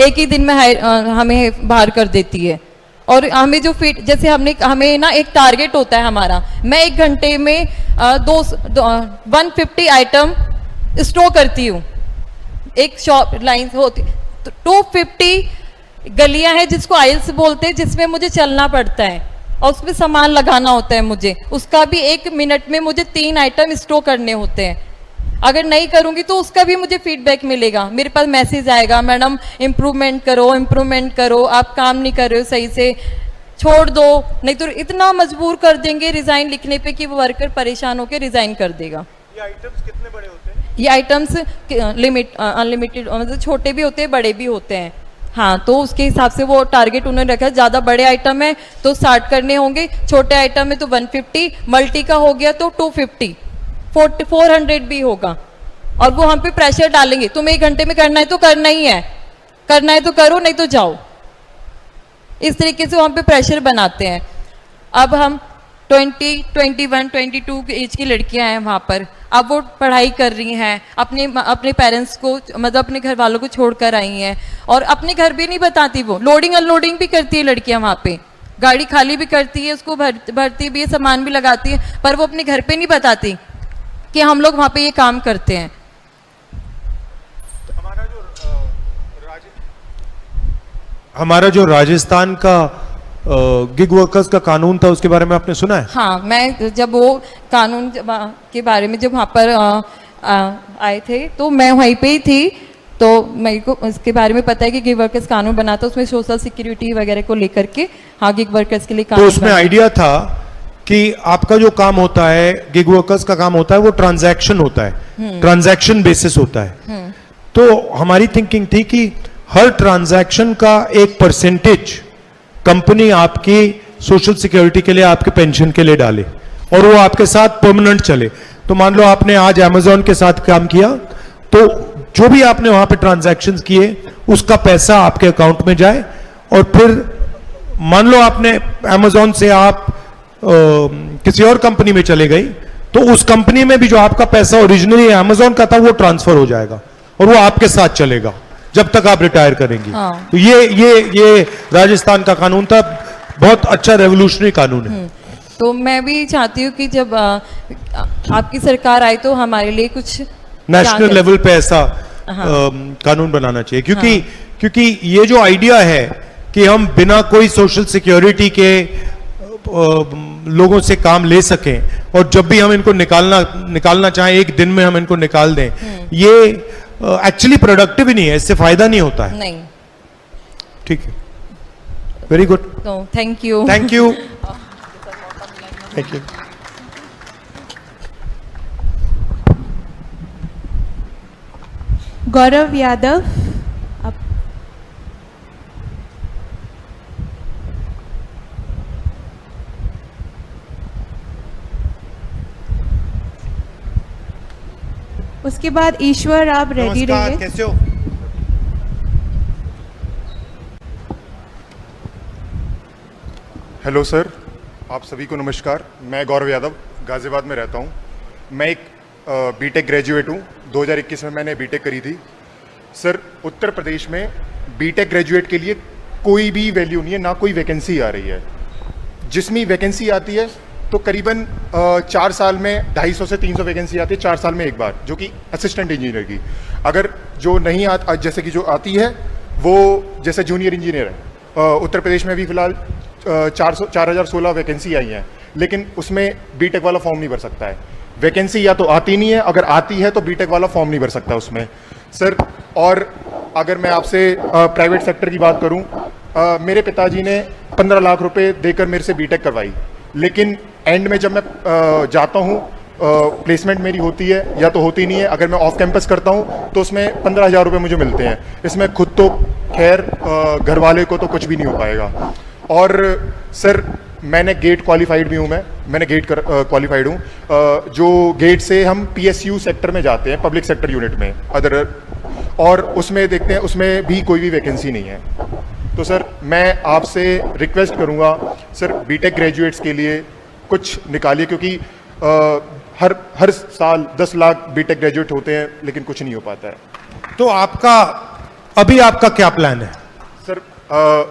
एक ही दिन में हमें बाहर कर देती है। और हमें जो जैसे हमें ना एक टारगेट होता है हमारा, मैं 1 घंटे में 150 आइटम स्टोर करती हूँ। एक शॉप लाइन होती, तो 250 गलियां हैं जिसको आइल्स बोलते हैं, जिसमें मुझे चलना पड़ता है और उसमें सामान लगाना होता है मुझे। उसका भी 1 मिनट में मुझे 3 आइटम स्टोर करने होते हैं। अगर नहीं करूंगी तो उसका भी मुझे फीडबैक मिलेगा, मेरे पास मैसेज आएगा, मैडम इम्प्रूवमेंट करो, आप काम नहीं कर रहे हो सही से, छोड़ दो। नहीं तो इतना मजबूर कर देंगे रिजाइन लिखने पे कि वो वर्कर परेशान होकर रिजाइन कर देगा। ये आइटम्स कितने बड़े होते हैं? ये आइटम्स अनलिमिटेड, मतलब छोटे भी होते हैं, बड़े भी होते हैं। हाँ, तो उसके हिसाब से वो टारगेट उन्होंने रखा है। ज़्यादा बड़े आइटम है तो 60 करने होंगे, छोटे आइटम है तो 150, मल्टी का हो गया तो 250, 400 भी होगा। और वो हम पे प्रेशर डालेंगे, तुम 1 घंटे में करना है तो करना ही है, करना है तो करो, नहीं तो जाओ। इस तरीके से वो हम पे प्रेशर बनाते हैं। अब हम 20, 21, 22 की एज की लड़कियां हैं वहाँ पर, अब वो पढ़ाई कर रही हैं, अपने पेरेंट्स को, मतलब अपने घर वालों को छोड़कर आई हैं, और अपने घर भी नहीं बताती, वो लोडिंग अनलोडिंग भी करती है लड़कियां वहाँ पे, गाड़ी खाली भी करती है, उसको भरती भी है, सामान भी लगाती है, पर वो अपने घर पे नहीं बताती कि हम लोग वहाँ पे ये काम करते हैं। हमारा जो राजस्थान का गिग वर्कर्स का कानून था, उसके बारे में आपने सुना है? हाँ, मैं जब वो कानून के बारे में जब वहाँ पर आए थे तो मैं वहीं पे ही थी, तो मेरे को इसके बारे में पता है कि गिग वर्कर्स कानून बना था, उसमें सोशल सिक्योरिटी वगैरह को लेकर के, हाँ, गिग वर्कर्स के लिए तो कानून उसमें आइडिया था कि आपका जो काम होता है, गिग वर्कर्स का काम होता है, वो ट्रांजैक्शन होता है, ट्रांजैक्शन बेसिस होता है। तो हमारी थिंकिंग थी कि हर ट्रांजैक्शन का एक परसेंटेज कंपनी आपकी सोशल सिक्योरिटी के लिए, आपके पेंशन के लिए डाले, और वो आपके साथ परमानेंट चले। तो मान लो आपने आज अमेजोन के साथ काम किया, तो जो भी आपने वहां पे ट्रांजैक्शंस किए, उसका पैसा आपके अकाउंट में जाए, और फिर मान लो आपने अमेजोन से आप किसी और कंपनी में चले गई, तो उस कंपनी में भी जो आपका पैसा ओरिजिनली अमेजोन का था, वो ट्रांसफर हो जाएगा और वो आपके साथ चलेगा जब तक आप रिटायर करेंगी। हाँ। तो ये राजस्थान का कानून था, बहुत अच्छा रेवोल्यूशनरी कानून है। तो मैं भी चाहती हूँ कि जब आपकी सरकार आए तो हमारे लिए कुछ नेशनल लेवल पे ऐसा हाँ। कानून बनाना चाहिए, क्योंकि ये जो आइडिया है कि हम बिना कोई सोशल सिक्योरिटी के लोगों से काम ले सकें, और जब भी हम इनको निकालना चाहें, एक दिन में हम इनको निकाल दें, ये एक्चुअली प्रोडक्टिव ही नहीं है, इससे फायदा नहीं होता है। नहीं। ठीक है, वेरी गुड, तो thank you. Thank you, thank you. Gaurav Yadav, आप उसके बाद ईश्वर, आप रेडी रहिए। कैसे हो? हेलो सर, आप सभी को नमस्कार। मैं गौरव यादव, गाजियाबाद में रहता हूँ। मैं एक बीटेक ग्रेजुएट हूँ। 2021 में मैंने बीटेक करी थी। सर, उत्तर प्रदेश में बीटेक ग्रेजुएट के लिए कोई भी वैल्यू नहीं है, ना कोई वैकेंसी आ रही है। जिसमें वैकेंसी आती है तो करीबन 4 साल में 250 से 300 वैकेंसी आती है, 4 साल में एक बार, जो कि असिस्टेंट इंजीनियर की। अगर जो नहीं जैसे कि जो आती है वो जैसे जूनियर इंजीनियर है, उत्तर प्रदेश में भी फिलहाल 4016 वैकेंसी आई हैं, लेकिन उसमें बीटेक वाला फॉर्म नहीं भर सकता है। वैकेंसी या तो आती नहीं है, अगर आती है तो बीटेक वाला फॉर्म नहीं भर सकता उसमें सर। और अगर मैं आपसे प्राइवेट सेक्टर की बात करूं, मेरे पिताजी ने 15 लाख रुपए देकर मेरे से बीटेक करवाई, लेकिन एंड में जब मैं जाता हूं, प्लेसमेंट मेरी होती है या तो होती नहीं है। अगर मैं ऑफ कैंपस करता हूं तो उसमें 15,000 रुपये मुझे मिलते हैं। इसमें खुद तो खैर घर वाले को तो कुछ भी नहीं हो पाएगा। और सर, मैंने गेट क्वालिफाइड भी हूँ, मैंने गेट क्वालिफाइड हूँ, जो गेट से हम पीएसयू सेक्टर में जाते हैं, पब्लिक सेक्टर यूनिट में अदर, और उसमें देखते हैं उसमें भी कोई भी वैकेंसी नहीं है। तो सर, मैं आपसे रिक्वेस्ट करूँगा सर, बीटेक ग्रेजुएट्स के लिए कुछ निकालिए, क्योंकि हर साल 10 लाख बीटेक ग्रेजुएट होते हैं, लेकिन कुछ नहीं हो पाता है। तो अभी आपका क्या प्लान है? सर,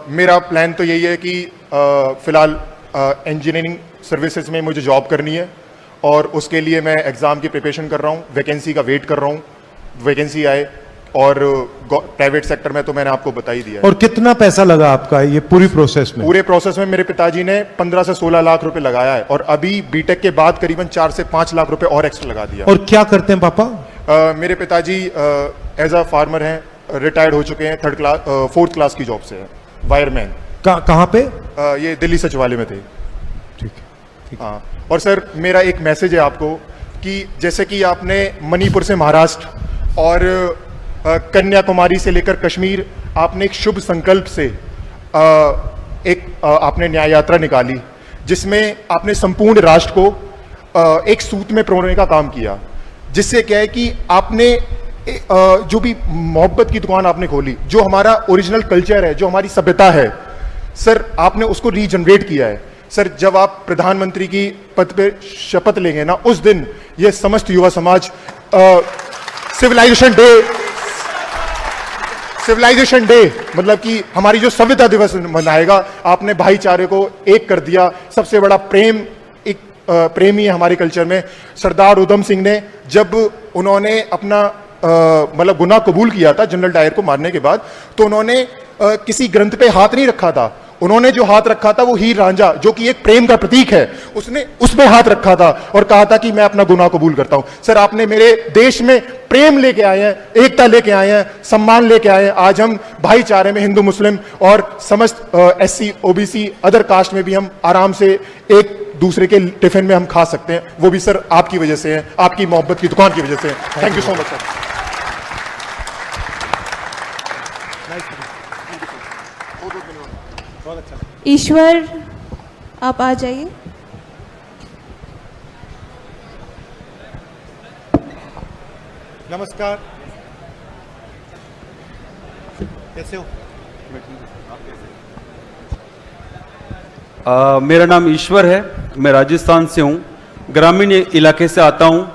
मेरा प्लान तो यही है कि फ़िलहाल इंजीनियरिंग सर्विसेज में मुझे जॉब करनी है, और उसके लिए मैं एग्ज़ाम की प्रिपरेशन कर रहा हूँ, वैकेंसी का वेट कर रहा हूँ, वैकेंसी आए। और प्राइवेट सेक्टर में तो मैंने आपको बता ही दिया है। और कितना पैसा लगा आपका ये पूरी प्रोसेस में? पूरे प्रोसेस में मेरे पिताजी ने 15 से 16 लाख रुपए लगाया है, और अभी बीटेक के बाद करीबन 4 से 5 लाख रुपए और एक्स्ट्रा लगा दिया। और क्या करते हैं पापा? मेरे पिताजी एज अ फार्मर हैं, रिटायर्ड हो चुके हैं, 4th क्लास की जॉब से है, वायरमैन। कहाँ पे? ये दिल्ली सचिवालय में थे। ठीक है। हाँ, और सर, मेरा एक मैसेज है आपको कि जैसे कि आपने मणिपुर से महाराष्ट्र और कन्याकुमारी से लेकर कश्मीर आपने एक शुभ संकल्प से आपने न्याय यात्रा निकाली, जिसमें आपने संपूर्ण राष्ट्र को एक सूत में पिरोने का काम किया, जिससे क्या है कि आपने जो भी मोहब्बत की दुकान आपने खोली, जो हमारा ओरिजिनल कल्चर है, जो हमारी सभ्यता है सर, आपने उसको रीजनरेट किया है। सर, जब आप प्रधानमंत्री की पद पे शपथ लेंगे ना, उस दिन ये समस्त युवा समाज सिविलाइजेशन डे मतलब कि हमारी जो सभ्यता दिवस मनाएगा। आपने भाईचारे को एक कर दिया। सबसे बड़ा प्रेम, एक प्रेमी है हमारे कल्चर में। सरदार उधम सिंह ने जब उन्होंने अपना मतलब गुनाह कबूल किया था जनरल डायर को मारने के बाद, तो उन्होंने किसी ग्रंथ पे हाथ नहीं रखा था। उन्होंने जो हाथ रखा था वो हीर रांझा, जो कि एक प्रेम का प्रतीक है, उसने उसमें हाथ रखा था और कहा था कि मैं अपना गुनाह कबूल करता हूं। सर, आपने मेरे देश में प्रेम लेके आए हैं, एकता लेके आए हैं, सम्मान लेके आए हैं। आज हम भाईचारे में हिंदू मुस्लिम और समस्त SC OBC अदर कास्ट में भी हम आराम से एक दूसरे के टिफिन में हम खा सकते हैं। वो भी सर आपकी वजह से है, आपकी मोहब्बत की दुकान की वजह से। Thank you so much sir. Ishwar, आप आ जाइए। नमस्कार, कैसे हो? मेरा नाम ईश्वर है, मैं राजस्थान से हूँ, ग्रामीण इलाके से आता हूँ।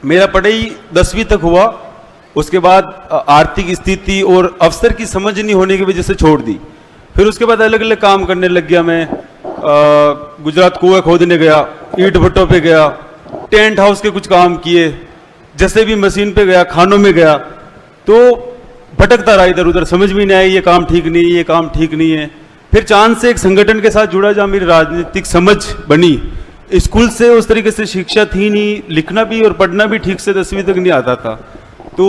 मेरा पढ़ाई 10वीं तक हुआ, उसके बाद आर्थिक स्थिति और अवसर की समझ नहीं होने की वजह से छोड़ दी। फिर उसके बाद अलग अलग काम करने लग गया। मैं गुजरात कुएं खोदने गया, ईंट भट्टों पे गया, टेंट हाउस के कुछ काम किए, जैसे भी मशीन पे गया, खानों में गया, तो भटकता रहा इधर उधर, समझ में नहीं आया ये काम ठीक नहीं, ये काम ठीक नहीं है। फिर चांद से एक संगठन के साथ जुड़ा जहाँ मेरी राजनीतिक समझ बनी। स्कूल से उस तरीके से शिक्षा थी नहीं, लिखना भी और पढ़ना भी ठीक से 10वीं तक नहीं आता था। तो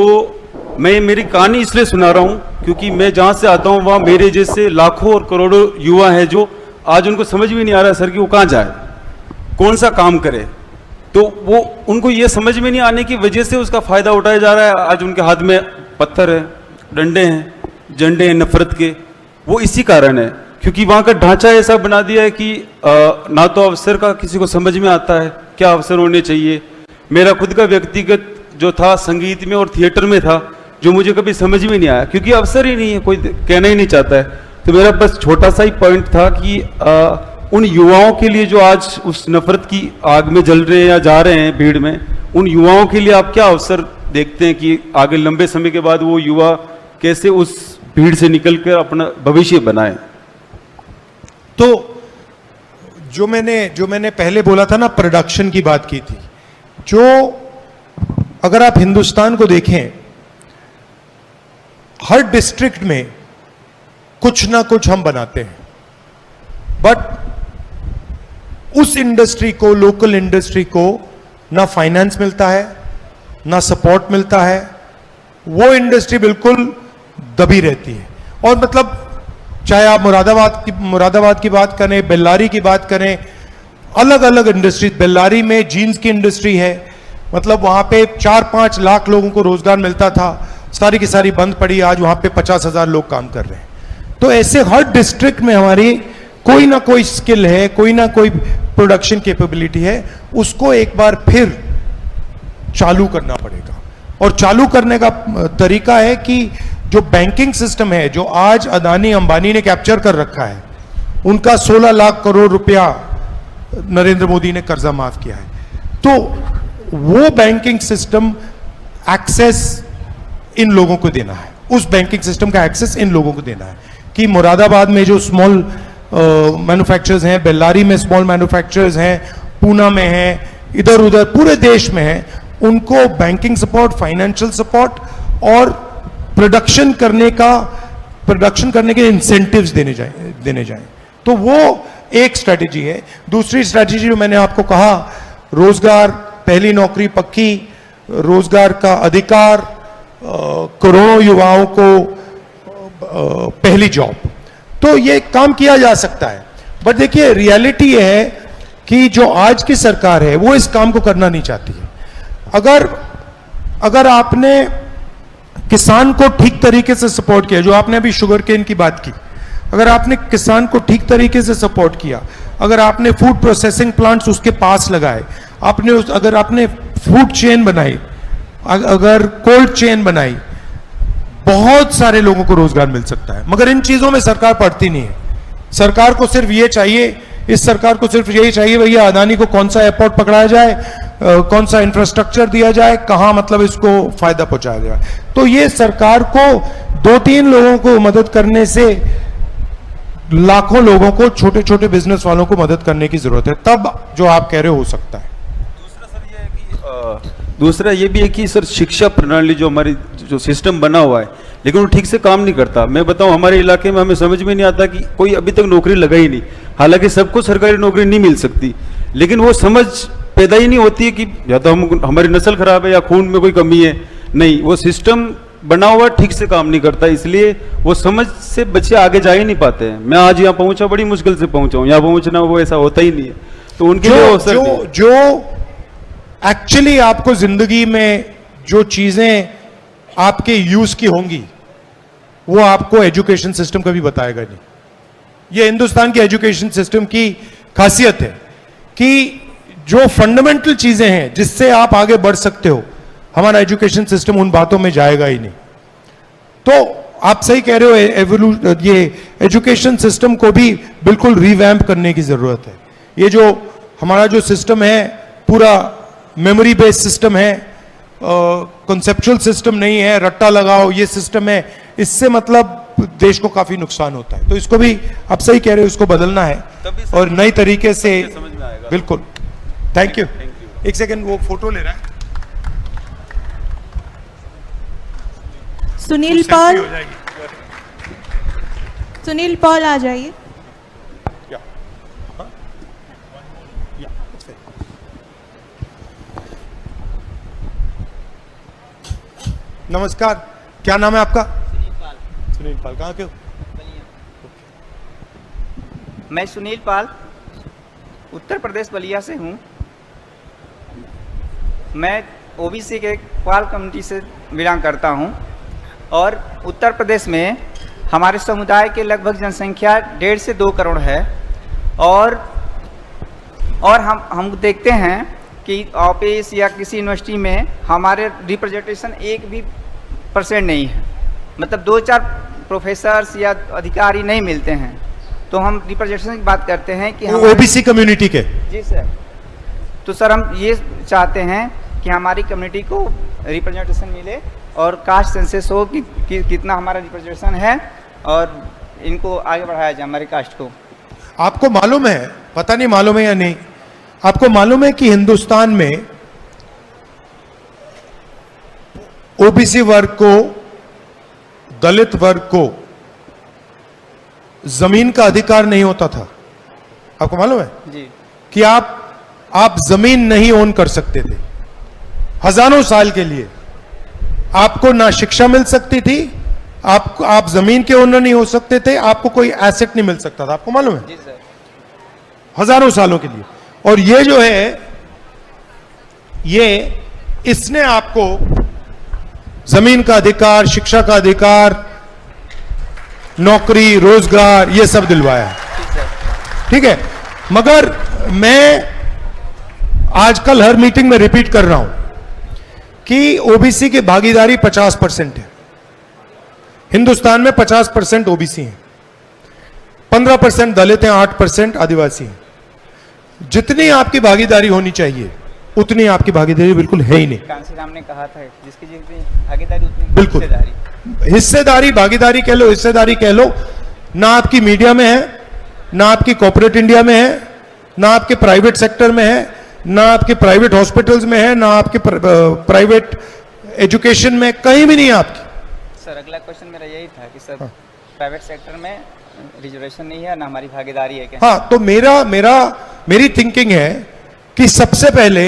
मैं मेरी कहानी इसलिए सुना रहा हूँ क्योंकि मैं जहाँ से आता हूँ वहाँ मेरे जैसे लाखों और करोड़ों युवा हैं जो आज उनको समझ में नहीं आ रहा सर कि वो कहाँ जाए, कौन सा काम करे। तो वो उनको ये समझ में नहीं आने की वजह से उसका फ़ायदा उठाया जा रहा है। आज उनके हाथ में पत्थर है, डंडे हैं, झंडे हैं नफरत के। वो इसी कारण है क्योंकि वहाँ का ढांचा ऐसा बना दिया है कि ना तो अवसर का किसी को समझ में आता है क्या अवसर होने चाहिए। मेरा खुद का व्यक्तिगत जो था संगीत में और थिएटर में था, जो मुझे कभी समझ में नहीं आया क्योंकि अवसर ही नहीं है, कोई कहना ही नहीं चाहता है। तो मेरा बस छोटा सा ही पॉइंट था कि उन युवाओं के लिए जो आज उस नफरत की आग में जल रहे हैं या जा रहे हैं भीड़ में, उन युवाओं के लिए आप क्या अवसर देखते हैं कि आगे लंबे समय के बाद वो युवा कैसे उस भीड़ से निकलकर अपना भविष्य बनाए? तो जो मैंने पहले बोला था ना, प्रोडक्शन की बात की थी। जो अगर आप हिंदुस्तान को देखें, हर डिस्ट्रिक्ट में कुछ ना कुछ हम बनाते हैं, बट उस इंडस्ट्री को, लोकल इंडस्ट्री को ना फाइनेंस मिलता है, ना सपोर्ट मिलता है। वो इंडस्ट्री बिल्कुल दबी रहती है। और मतलब चाहे आप मुरादाबाद की बात करें, बेल्लारी की बात करें, अलग अलग इंडस्ट्री। बेल्लारी में जीन्स की इंडस्ट्री है, मतलब वहां पे 4-5 लाख लोगों को रोजगार मिलता था, सारी की सारी बंद पड़ी। आज वहां पे 50,000 लोग काम कर रहे हैं। तो ऐसे हर डिस्ट्रिक्ट में हमारी कोई ना कोई स्किल है, कोई ना कोई प्रोडक्शन कैपेबिलिटी है, उसको एक बार फिर चालू करना पड़ेगा। और चालू करने का तरीका है कि जो बैंकिंग सिस्टम है, जो आज अदानी अंबानी ने कैप्चर कर रखा है, उनका 16 लाख करोड़ रुपया नरेंद्र मोदी ने कर्जा माफ किया है। तो वो बैंकिंग सिस्टम एक्सेस इन लोगों को देना है, उस बैंकिंग सिस्टम का एक्सेस इन लोगों को देना है कि मुरादाबाद में जो स्मॉल मैन्युफैक्चरर्स हैं, बेल्लारी में स्मॉल मैन्युफैक्चरर्स हैं, पूना में हैं, इधर उधर पूरे देश में हैं, उनको बैंकिंग सपोर्ट, फाइनेंशियल सपोर्ट और प्रोडक्शन करने के इंसेंटिव्स देने जाएं। तो वो एक स्ट्रैटेजी है। दूसरी स्ट्रैटेजी जो मैंने आपको कहा, रोजगार, पहली नौकरी पक्की, रोजगार का अधिकार, करोड़ों युवाओं को पहली जॉब, तो ये काम किया जा सकता है। बट देखिए, रियलिटी ये है कि जो आज की सरकार है वो इस काम को करना नहीं चाहती है। अगर आपने किसान को ठीक तरीके से सपोर्ट किया, जो आपने अभी शुगर केन की बात की, अगर आपने किसान को ठीक तरीके से सपोर्ट किया, अगर आपने फूड प्रोसेसिंग प्लांट्स उसके पास लगाए, अगर आपने फूड चेन बनाई, अगर कोल्ड चेन बनाई, बहुत सारे लोगों को रोजगार मिल सकता है। मगर इन चीजों में सरकार पड़ती नहीं है। सरकार को सिर्फ ये चाहिए, इस सरकार को सिर्फ यही चाहिए भैया अदानी को कौन सा एयरपोर्ट पकड़ाया जाए, कौन सा इंफ्रास्ट्रक्चर दिया जाए, कहां मतलब इसको फायदा पहुंचाया जाए। तो ये सरकार को 2-3 लोगों को मदद करने से लाखों लोगों को, छोटे छोटे बिजनेस वालों को मदद करने की जरूरत है, तब जो आप कह रहे हो सकता है। दूसरा ये भी है कि सर शिक्षा प्रणाली जो हमारी जो सिस्टम बना हुआ है, लेकिन वो ठीक से काम नहीं करता। मैं बताऊं, हमारे इलाके में हमें समझ में नहीं आता कि कोई अभी तक नौकरी लगा ही नहीं। हालांकि सबको सरकारी नौकरी नहीं मिल सकती, लेकिन वो समझ पैदा ही नहीं होती है कि या तो हमारी नस्ल खराब है या खून में कोई कमी है। नहीं, वो सिस्टम बना हुआ ठीक से काम नहीं करता, इसलिए वो समझ से बच्चे आगे जा ही नहीं पाते हैं। मैं आज यहाँ पहुंचा, बड़ी मुश्किल से पहुंचा हूँ, यहाँ पहुंचना वो ऐसा होता ही नहीं है। तो उनके लिए जो एक्चुअली आपको जिंदगी में जो चीजें आपके यूज की होंगी, वो आपको एजुकेशन सिस्टम कभी बताएगा नहीं। ये हिंदुस्तान की एजुकेशन सिस्टम की खासियत है कि जो फंडामेंटल चीजें हैं जिससे आप आगे बढ़ सकते हो, हमारा एजुकेशन सिस्टम उन बातों में जाएगा ही नहीं। तो आप सही कह रहे हो, ये एजुकेशन सिस्टम को भी बिल्कुल रिवैम्प करने की जरूरत है। ये जो हमारा जो सिस्टम है पूरा मेमोरी बेस्ड सिस्टम है, कॉन्सेप्चुअल सिस्टम नहीं है, रट्टा लगाओ ये सिस्टम है, इससे मतलब देश को काफी नुकसान होता है। तो इसको भी आप सही कह रहे हो, इसको बदलना है और नई तरीके से। बिल्कुल, थैंक यू। एक सेकंड, वो फोटो ले रहा है सुनील पॉल, सुनील पॉल आ जाइए। नमस्कार, क्या नाम है आपका? सुनील पाल। कहाँ के हो? मैं सुनील पाल उत्तर प्रदेश बलिया से हूँ। मैं ओबीसी के पाल कम्युनिटी से बिलोंग करता हूँ और उत्तर प्रदेश में हमारे समुदाय के लगभग जनसंख्या 1.5 से 2 करोड़ है। और हम देखते हैं कि ऑफिस या किसी यूनिवर्सिटी में हमारे रिप्रेजेंटेशन 1% नहीं है, मतलब 2-4 प्रोफेसर्स या अधिकारी नहीं मिलते हैं। तो हम रिप्रेजेंटेशन की बात करते हैं कि ओबीसी कम्युनिटी के। जी सर। तो सर हम ये चाहते हैं कि हमारी कम्युनिटी को रिप्रेजेंटेशन मिले और कास्ट सेंसस हो कि कितना हमारा रिप्रेजेंटेशन है और इनको आगे बढ़ाया जाए हमारी कास्ट को। आपको मालूम है, पता नहीं मालूम है या नहीं, आपको मालूम है कि हिंदुस्तान में ओबीसी वर्ग को, दलित वर्ग को जमीन का अधिकार नहीं होता था। आपको मालूम है जी कि आप जमीन नहीं ओन कर सकते थे। हजारों साल के लिए आपको ना शिक्षा मिल सकती थी, आप जमीन के ओनर नहीं हो सकते थे, आपको कोई एसेट नहीं मिल सकता था। आपको मालूम है? जी सर। हजारों सालों के लिए। और ये जो है, ये इसने आपको जमीन का अधिकार, शिक्षा का अधिकार, नौकरी, रोजगार, ये सब दिलवाया है। ठीक है, मगर मैं आजकल हर मीटिंग में रिपीट कर रहा हूं कि ओबीसी की भागीदारी 50% है। हिंदुस्तान में 50% ओबीसी हैं, 15% दलित हैं, 8% आदिवासी हैं। जितनी आपकी भागीदारी होनी चाहिए उतनी आपकी भागीदारी बिल्कुल है ही नहीं। कांसीराम ने कहा था जिसकी जितनी भागीदारी उतनी बिल्कुल हिस्सेदारी, भागीदारी कह लो, हिस्सेदारी कह लो, ना आपकी मीडिया में है, ना आपकी कॉर्पोरेट इंडिया में है, ना आपके प्राइवेट सेक्टर में है, ना आपके प्राइवेट हॉस्पिटल्स में है, ना आपके प्राइवेट एजुकेशन में, कहीं भी नहीं है आपकी। सर अगला क्वेश्चन मेरा यही था कि सर प्राइवेट सेक्टर में रिजर्वेशन नहीं है, ना हमारी भागीदारी है क्या? हाँ, तो मेरी थिंकिंग है कि सबसे पहले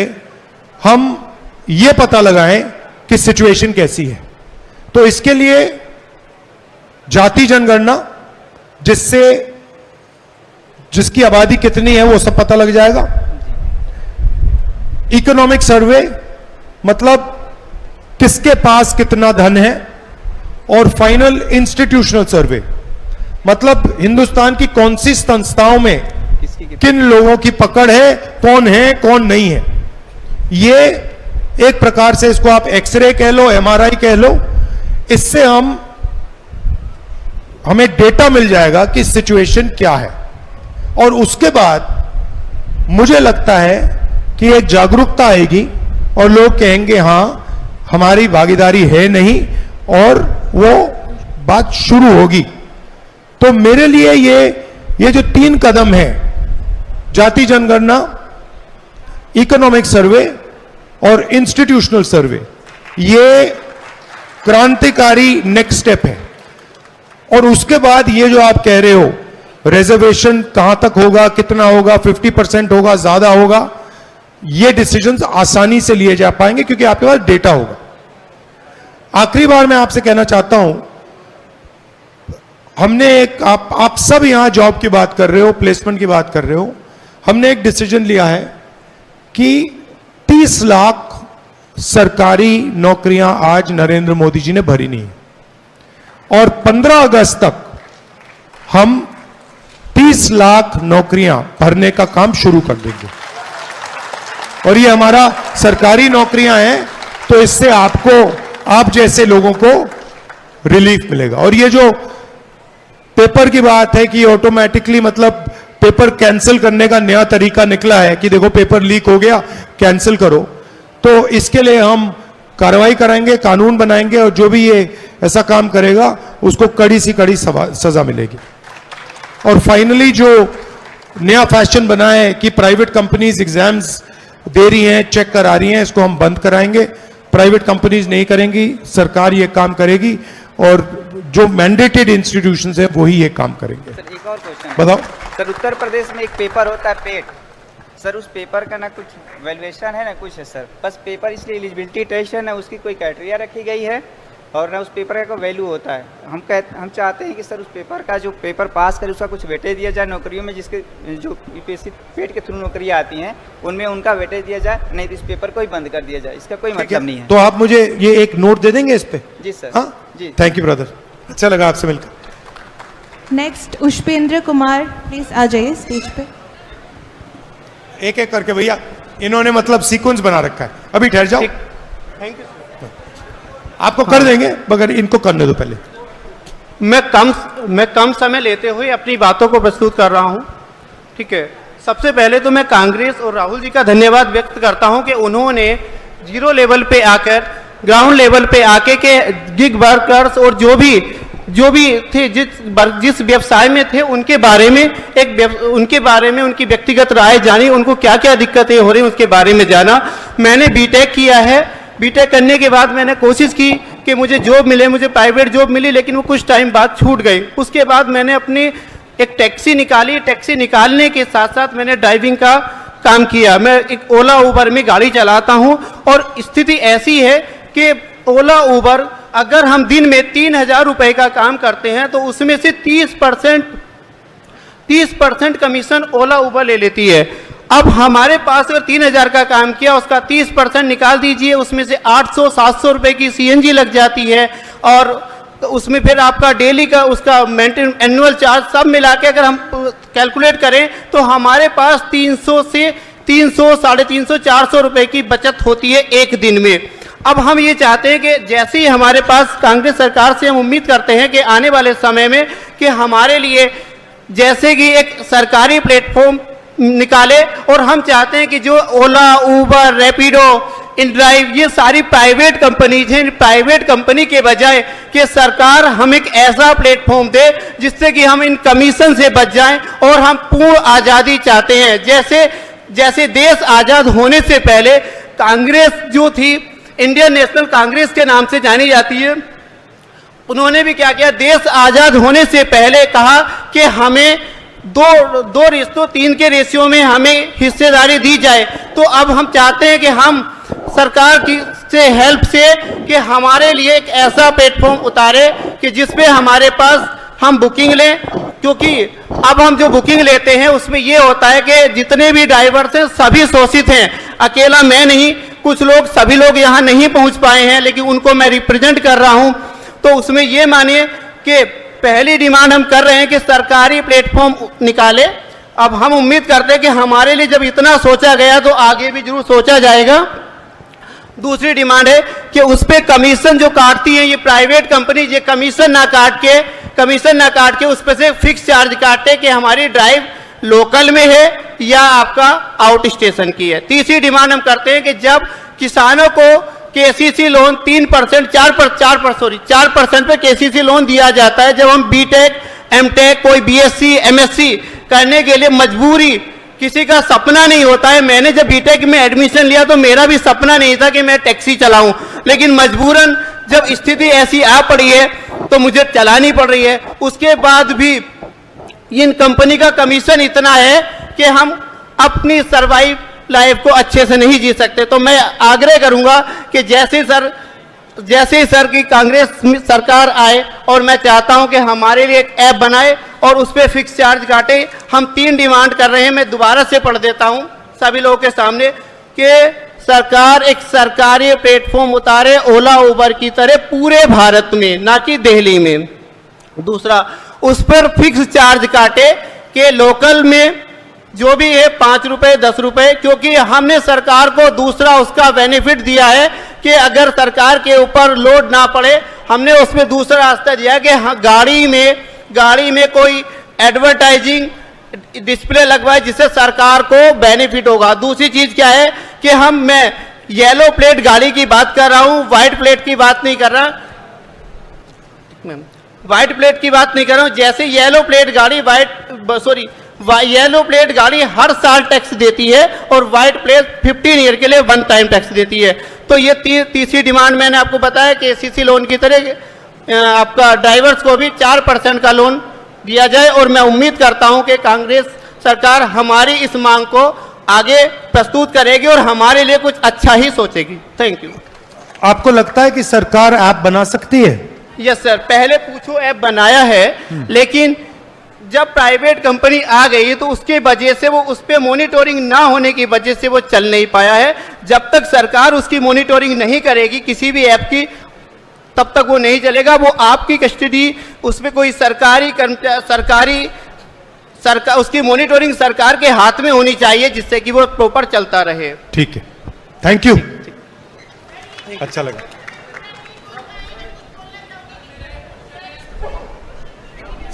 हम ये पता लगाएं कि सिचुएशन कैसी है। तो इसके लिए जाति जनगणना, जिसकी आबादी कितनी है वो सब पता लग जाएगा। इकोनॉमिक सर्वे, मतलब किसके पास कितना धन है, और फाइनल इंस्टीट्यूशनल सर्वे, मतलब हिंदुस्तान की कौन सी संस्थाओं में किन लोगों की पकड़ है, कौन नहीं है। ये एक प्रकार से इसको आप एक्सरे कह लो, एमआरआई कह लो, इससे हमें डेटा मिल जाएगा कि सिचुएशन क्या है। और उसके बाद मुझे लगता है कि एक जागरूकता आएगी और लोग कहेंगे हां हमारी भागीदारी है नहीं, और वो बात शुरू होगी। तो मेरे लिए ये जो 3 कदम है, जाति जनगणना, इकोनॉमिक सर्वे और इंस्टीट्यूशनल सर्वे, ये क्रांतिकारी नेक्स्ट स्टेप है। और उसके बाद ये जो आप कह रहे हो रिजर्वेशन कहां तक होगा, कितना होगा, 50% होगा, ज्यादा होगा, ये डिसीजंस आसानी से लिए जा पाएंगे क्योंकि आपके पास डेटा होगा। आखिरी बार मैं आपसे कहना चाहता हूं, हमने आप सब यहां जॉब की बात कर रहे हो, प्लेसमेंट की बात कर रहे हो, हमने एक डिसीजन लिया है कि 30 लाख सरकारी नौकरियां आज नरेंद्र मोदी जी ने भरी नहीं, और 15 अगस्त तक हम 30 लाख नौकरियां भरने का काम शुरू कर देंगे। और ये हमारा सरकारी नौकरियां हैं, तो इससे आप जैसे लोगों को रिलीफ मिलेगा। और ये जो पेपर की बात है कि ऑटोमेटिकली मतलब पेपर कैंसिल करने का नया तरीका निकला है कि देखो पेपर लीक हो गया कैंसिल करो, तो इसके लिए हम कार्रवाई कराएंगे, कानून बनाएंगे, और जो भी ये ऐसा काम करेगा उसको कड़ी से कड़ी सजा मिलेगी। और फाइनली जो नया फैशन बना है कि प्राइवेट कंपनीज एग्जाम्स दे रही हैं, चेक करा रही हैं, इसको हम बंद कराएंगे। प्राइवेट कंपनीज नहीं करेंगी, सरकार ये काम करेगी, और जो मैंडेटेड इंस्टीट्यूशंस है वही ये काम करेंगे। सर एक और क्वेश्चन बताओ सर, उत्तर प्रदेश में एक पेपर होता है पेट, सर उस पेपर का ना कुछ वैल्यूएशन है ना कुछ है सर, बस पेपर इसलिए एलिजिबिलिटी टेस्ट है ना, उसकी कोई क्राइटेरिया रखी गई है और ना उस पेपर का कोई वैल्यू होता है। हम चाहते हैं कि सर उस पेपर का जो पेपर पास करे उसका कुछ वेटेज दिया जाए नौकरियों में, जिसके जो यूपीएससी पेट के थ्रू नौकरियाँ आती हैं उनमें उनका वेटेज दिया जाए, नहीं तो इस पेपर को ही बंद कर दिया जाए, इसका कोई मतलब नहीं है। तो आप मुझे ये एक नोट दे देंगे इस पे? जी सर। हाँ जी, थैंक यू ब्रदर, अच्छा लगा आपसे मिलकर। नेक्स्ट उष्पेंद्र कुमार, प्लीज आ जाइए स्टेज पे। एक एक करके भैया, इन्होंने मतलब सीक्वेंस बना रखा है, अभी ठहर जाओ, थैंक यू। आपको कर देंगे मगर इनको करने दो पहले। मैं कम समय लेते हुए अपनी बातों को प्रस्तुत कर रहा हूं, ठीक है। सबसे पहले तो मैं कांग्रेस और राहुल जी का धन्यवाद व्यक्त करता हूं कि उन्होंने जीरो लेवल पे आकर, ग्राउंड लेवल पे आके के गिग वर्कर्स और जो भी थे जिस व्यवसाय में थे उनके बारे में उनकी व्यक्तिगत राय जानी, उनको क्या क्या दिक्कतें हो रही उसके बारे में जाना। मैंने बीटेक किया है, बीटेक करने के बाद मैंने कोशिश की कि मुझे जॉब मिले, मुझे प्राइवेट जॉब मिली, लेकिन वो कुछ टाइम बाद छूट गई। उसके बाद मैंने अपनी एक टैक्सी निकाली, टैक्सी निकालने के साथ साथ मैंने ड्राइविंग का काम किया। मैं एक ओला उबर में गाड़ी चलाता हूं और स्थिति ऐसी है कि ओला उबर अगर हम दिन में 3,000 रुपए का काम करते हैं तो उसमें से 30% कमीशन ओला उबर ले लेती है। अब हमारे पास अगर 3,000 का काम किया, उसका 30% निकाल दीजिए, उसमें से 800-700 रुपए की सीएनजी लग जाती है, और उसमें फिर आपका डेली का उसका मेंटेन एनुअल चार्ज सब मिला के अगर हम कैलकुलेट करें तो हमारे पास 300 से 300, 350, 400 रुपए की बचत होती है एक दिन में। अब हम ये चाहते हैं कि जैसे ही हमारे पास कांग्रेस सरकार से हम उम्मीद करते हैं कि आने वाले समय में कि हमारे लिए जैसे कि एक सरकारी प्लेटफॉर्म निकाले, और हम चाहते हैं कि जो ओला, उबर, रैपिडो, इनड्राइव, ये सारी प्राइवेट कंपनीज हैं, प्राइवेट कंपनी के बजाय कि सरकार हम एक ऐसा प्लेटफॉर्म दे जिससे कि हम इन कमीशन से बच जाएं, और हम पूर्ण आज़ादी चाहते हैं। जैसे देश आज़ाद होने से पहले कांग्रेस जो थी, इंडियन नेशनल कांग्रेस के नाम से जानी जाती है, उन्होंने भी क्या किया, देश आज़ाद होने से पहले कहा कि हमें दो रिश्तों 3 के रेशियो में हमें हिस्सेदारी दी जाए। तो अब हम चाहते हैं कि हम सरकार की से हेल्प से कि हमारे लिए एक ऐसा प्लेटफॉर्म उतारे कि जिसपे हमारे पास हम बुकिंग लें, क्योंकि अब हम जो बुकिंग लेते हैं उसमें ये होता है कि जितने भी ड्राइवर्स हैं सभी शोषित हैं, अकेला मैं नहीं, कुछ लोग, सभी लोग यहाँ नहीं पहुँच पाए हैं, लेकिन उनको मैं रिप्रेजेंट कर रहा हूँ। तो उसमें ये मानिए कि पहली डिमांड हम कर रहे हैं कि सरकारी प्लेटफॉर्म निकाले। अब हम उम्मीद करते हैं कि हमारे लिए जब इतना सोचा गया तो आगे भी जरूर सोचा जाएगा। दूसरी डिमांड है कि उस पे कमीशन जो काटती है ये प्राइवेट कंपनी, ये कमीशन ना काट के उस पे से फिक्स चार्ज काटे कि हमारी ड्राइव लोकल में है या आपका आउट स्टेशन की है। तीसरी डिमांड हम करते हैं कि जब किसानों को केसीसी लोन 3% 4% पे केसीसी लोन दिया जाता है, जब हम बीटेक एमटेक कोई बीएससी एमएससी करने के लिए मजबूरी, किसी का सपना नहीं होता है। मैंने जब बीटेक में एडमिशन लिया तो मेरा भी सपना नहीं था कि मैं टैक्सी चलाऊं, लेकिन मजबूरन जब स्थिति ऐसी आ पड़ी है तो मुझे चलानी पड़ रही है। उसके बाद भी इन कंपनी का कमीशन इतना है कि हम अपनी सर्वाइव लाइफ को अच्छे से नहीं जी सकते। तो मैं आग्रह करूंगा कि जैसे ही सर की कांग्रेस सरकार आए, और मैं चाहता हूं कि हमारे लिए एक ऐप बनाए और उस पर फिक्स चार्ज काटे। हम 3 डिमांड कर रहे हैं, मैं दोबारा से पढ़ देता हूं सभी लोगों के सामने कि सरकार एक सरकारी प्लेटफॉर्म उतारे ओला उबर की तरह पूरे भारत में, ना कि दिल्ली में। दूसरा, उस पर फिक्स चार्ज काटे कि लोकल में जो भी है 5 रुपए 10 रुपए, क्योंकि हमने सरकार को दूसरा उसका बेनिफिट दिया है कि अगर सरकार के ऊपर लोड ना पड़े, हमने उसमें दूसरा रास्ता दिया कि गाड़ी में कोई एडवर्टाइजिंग डिस्प्ले लगवाए जिससे सरकार को बेनिफिट होगा। दूसरी चीज क्या है कि मैं येलो प्लेट गाड़ी की बात कर रहा हूं, व्हाइट प्लेट की बात नहीं कर रहा, जैसे येलो प्लेट गाड़ी हर साल टैक्स देती है और व्हाइट प्लेट 15 ईयर के लिए 1 टाइम टैक्स देती है। तो ये तीसरी डिमांड मैंने आपको बताया कि केसीसी लोन की तरह आपका ड्राइवर्स को भी 4% का लोन दिया जाए। और मैं उम्मीद करता हूं कि कांग्रेस सरकार हमारी इस मांग को आगे प्रस्तुत करेगी और हमारे लिए कुछ अच्छा ही सोचेगी। Thank you. आपको लगता है कि सरकार ऐप बना सकती है? यस सर, पहले पूछो ऐप बनाया है, लेकिन जब प्राइवेट कंपनी आ गई तो उसके वजह से वो उस पर मॉनिटरिंग ना होने की वजह से वो चल नहीं पाया है। जब तक सरकार उसकी मॉनिटरिंग नहीं करेगी किसी भी ऐप की, तब तक वो नहीं चलेगा। वो आपकी कस्टडी, उसमें कोई उसकी मॉनिटरिंग सरकार के हाथ में होनी चाहिए जिससे कि वो प्रॉपर चलता रहे। ठीक है, थैंक यू, अच्छा लगा।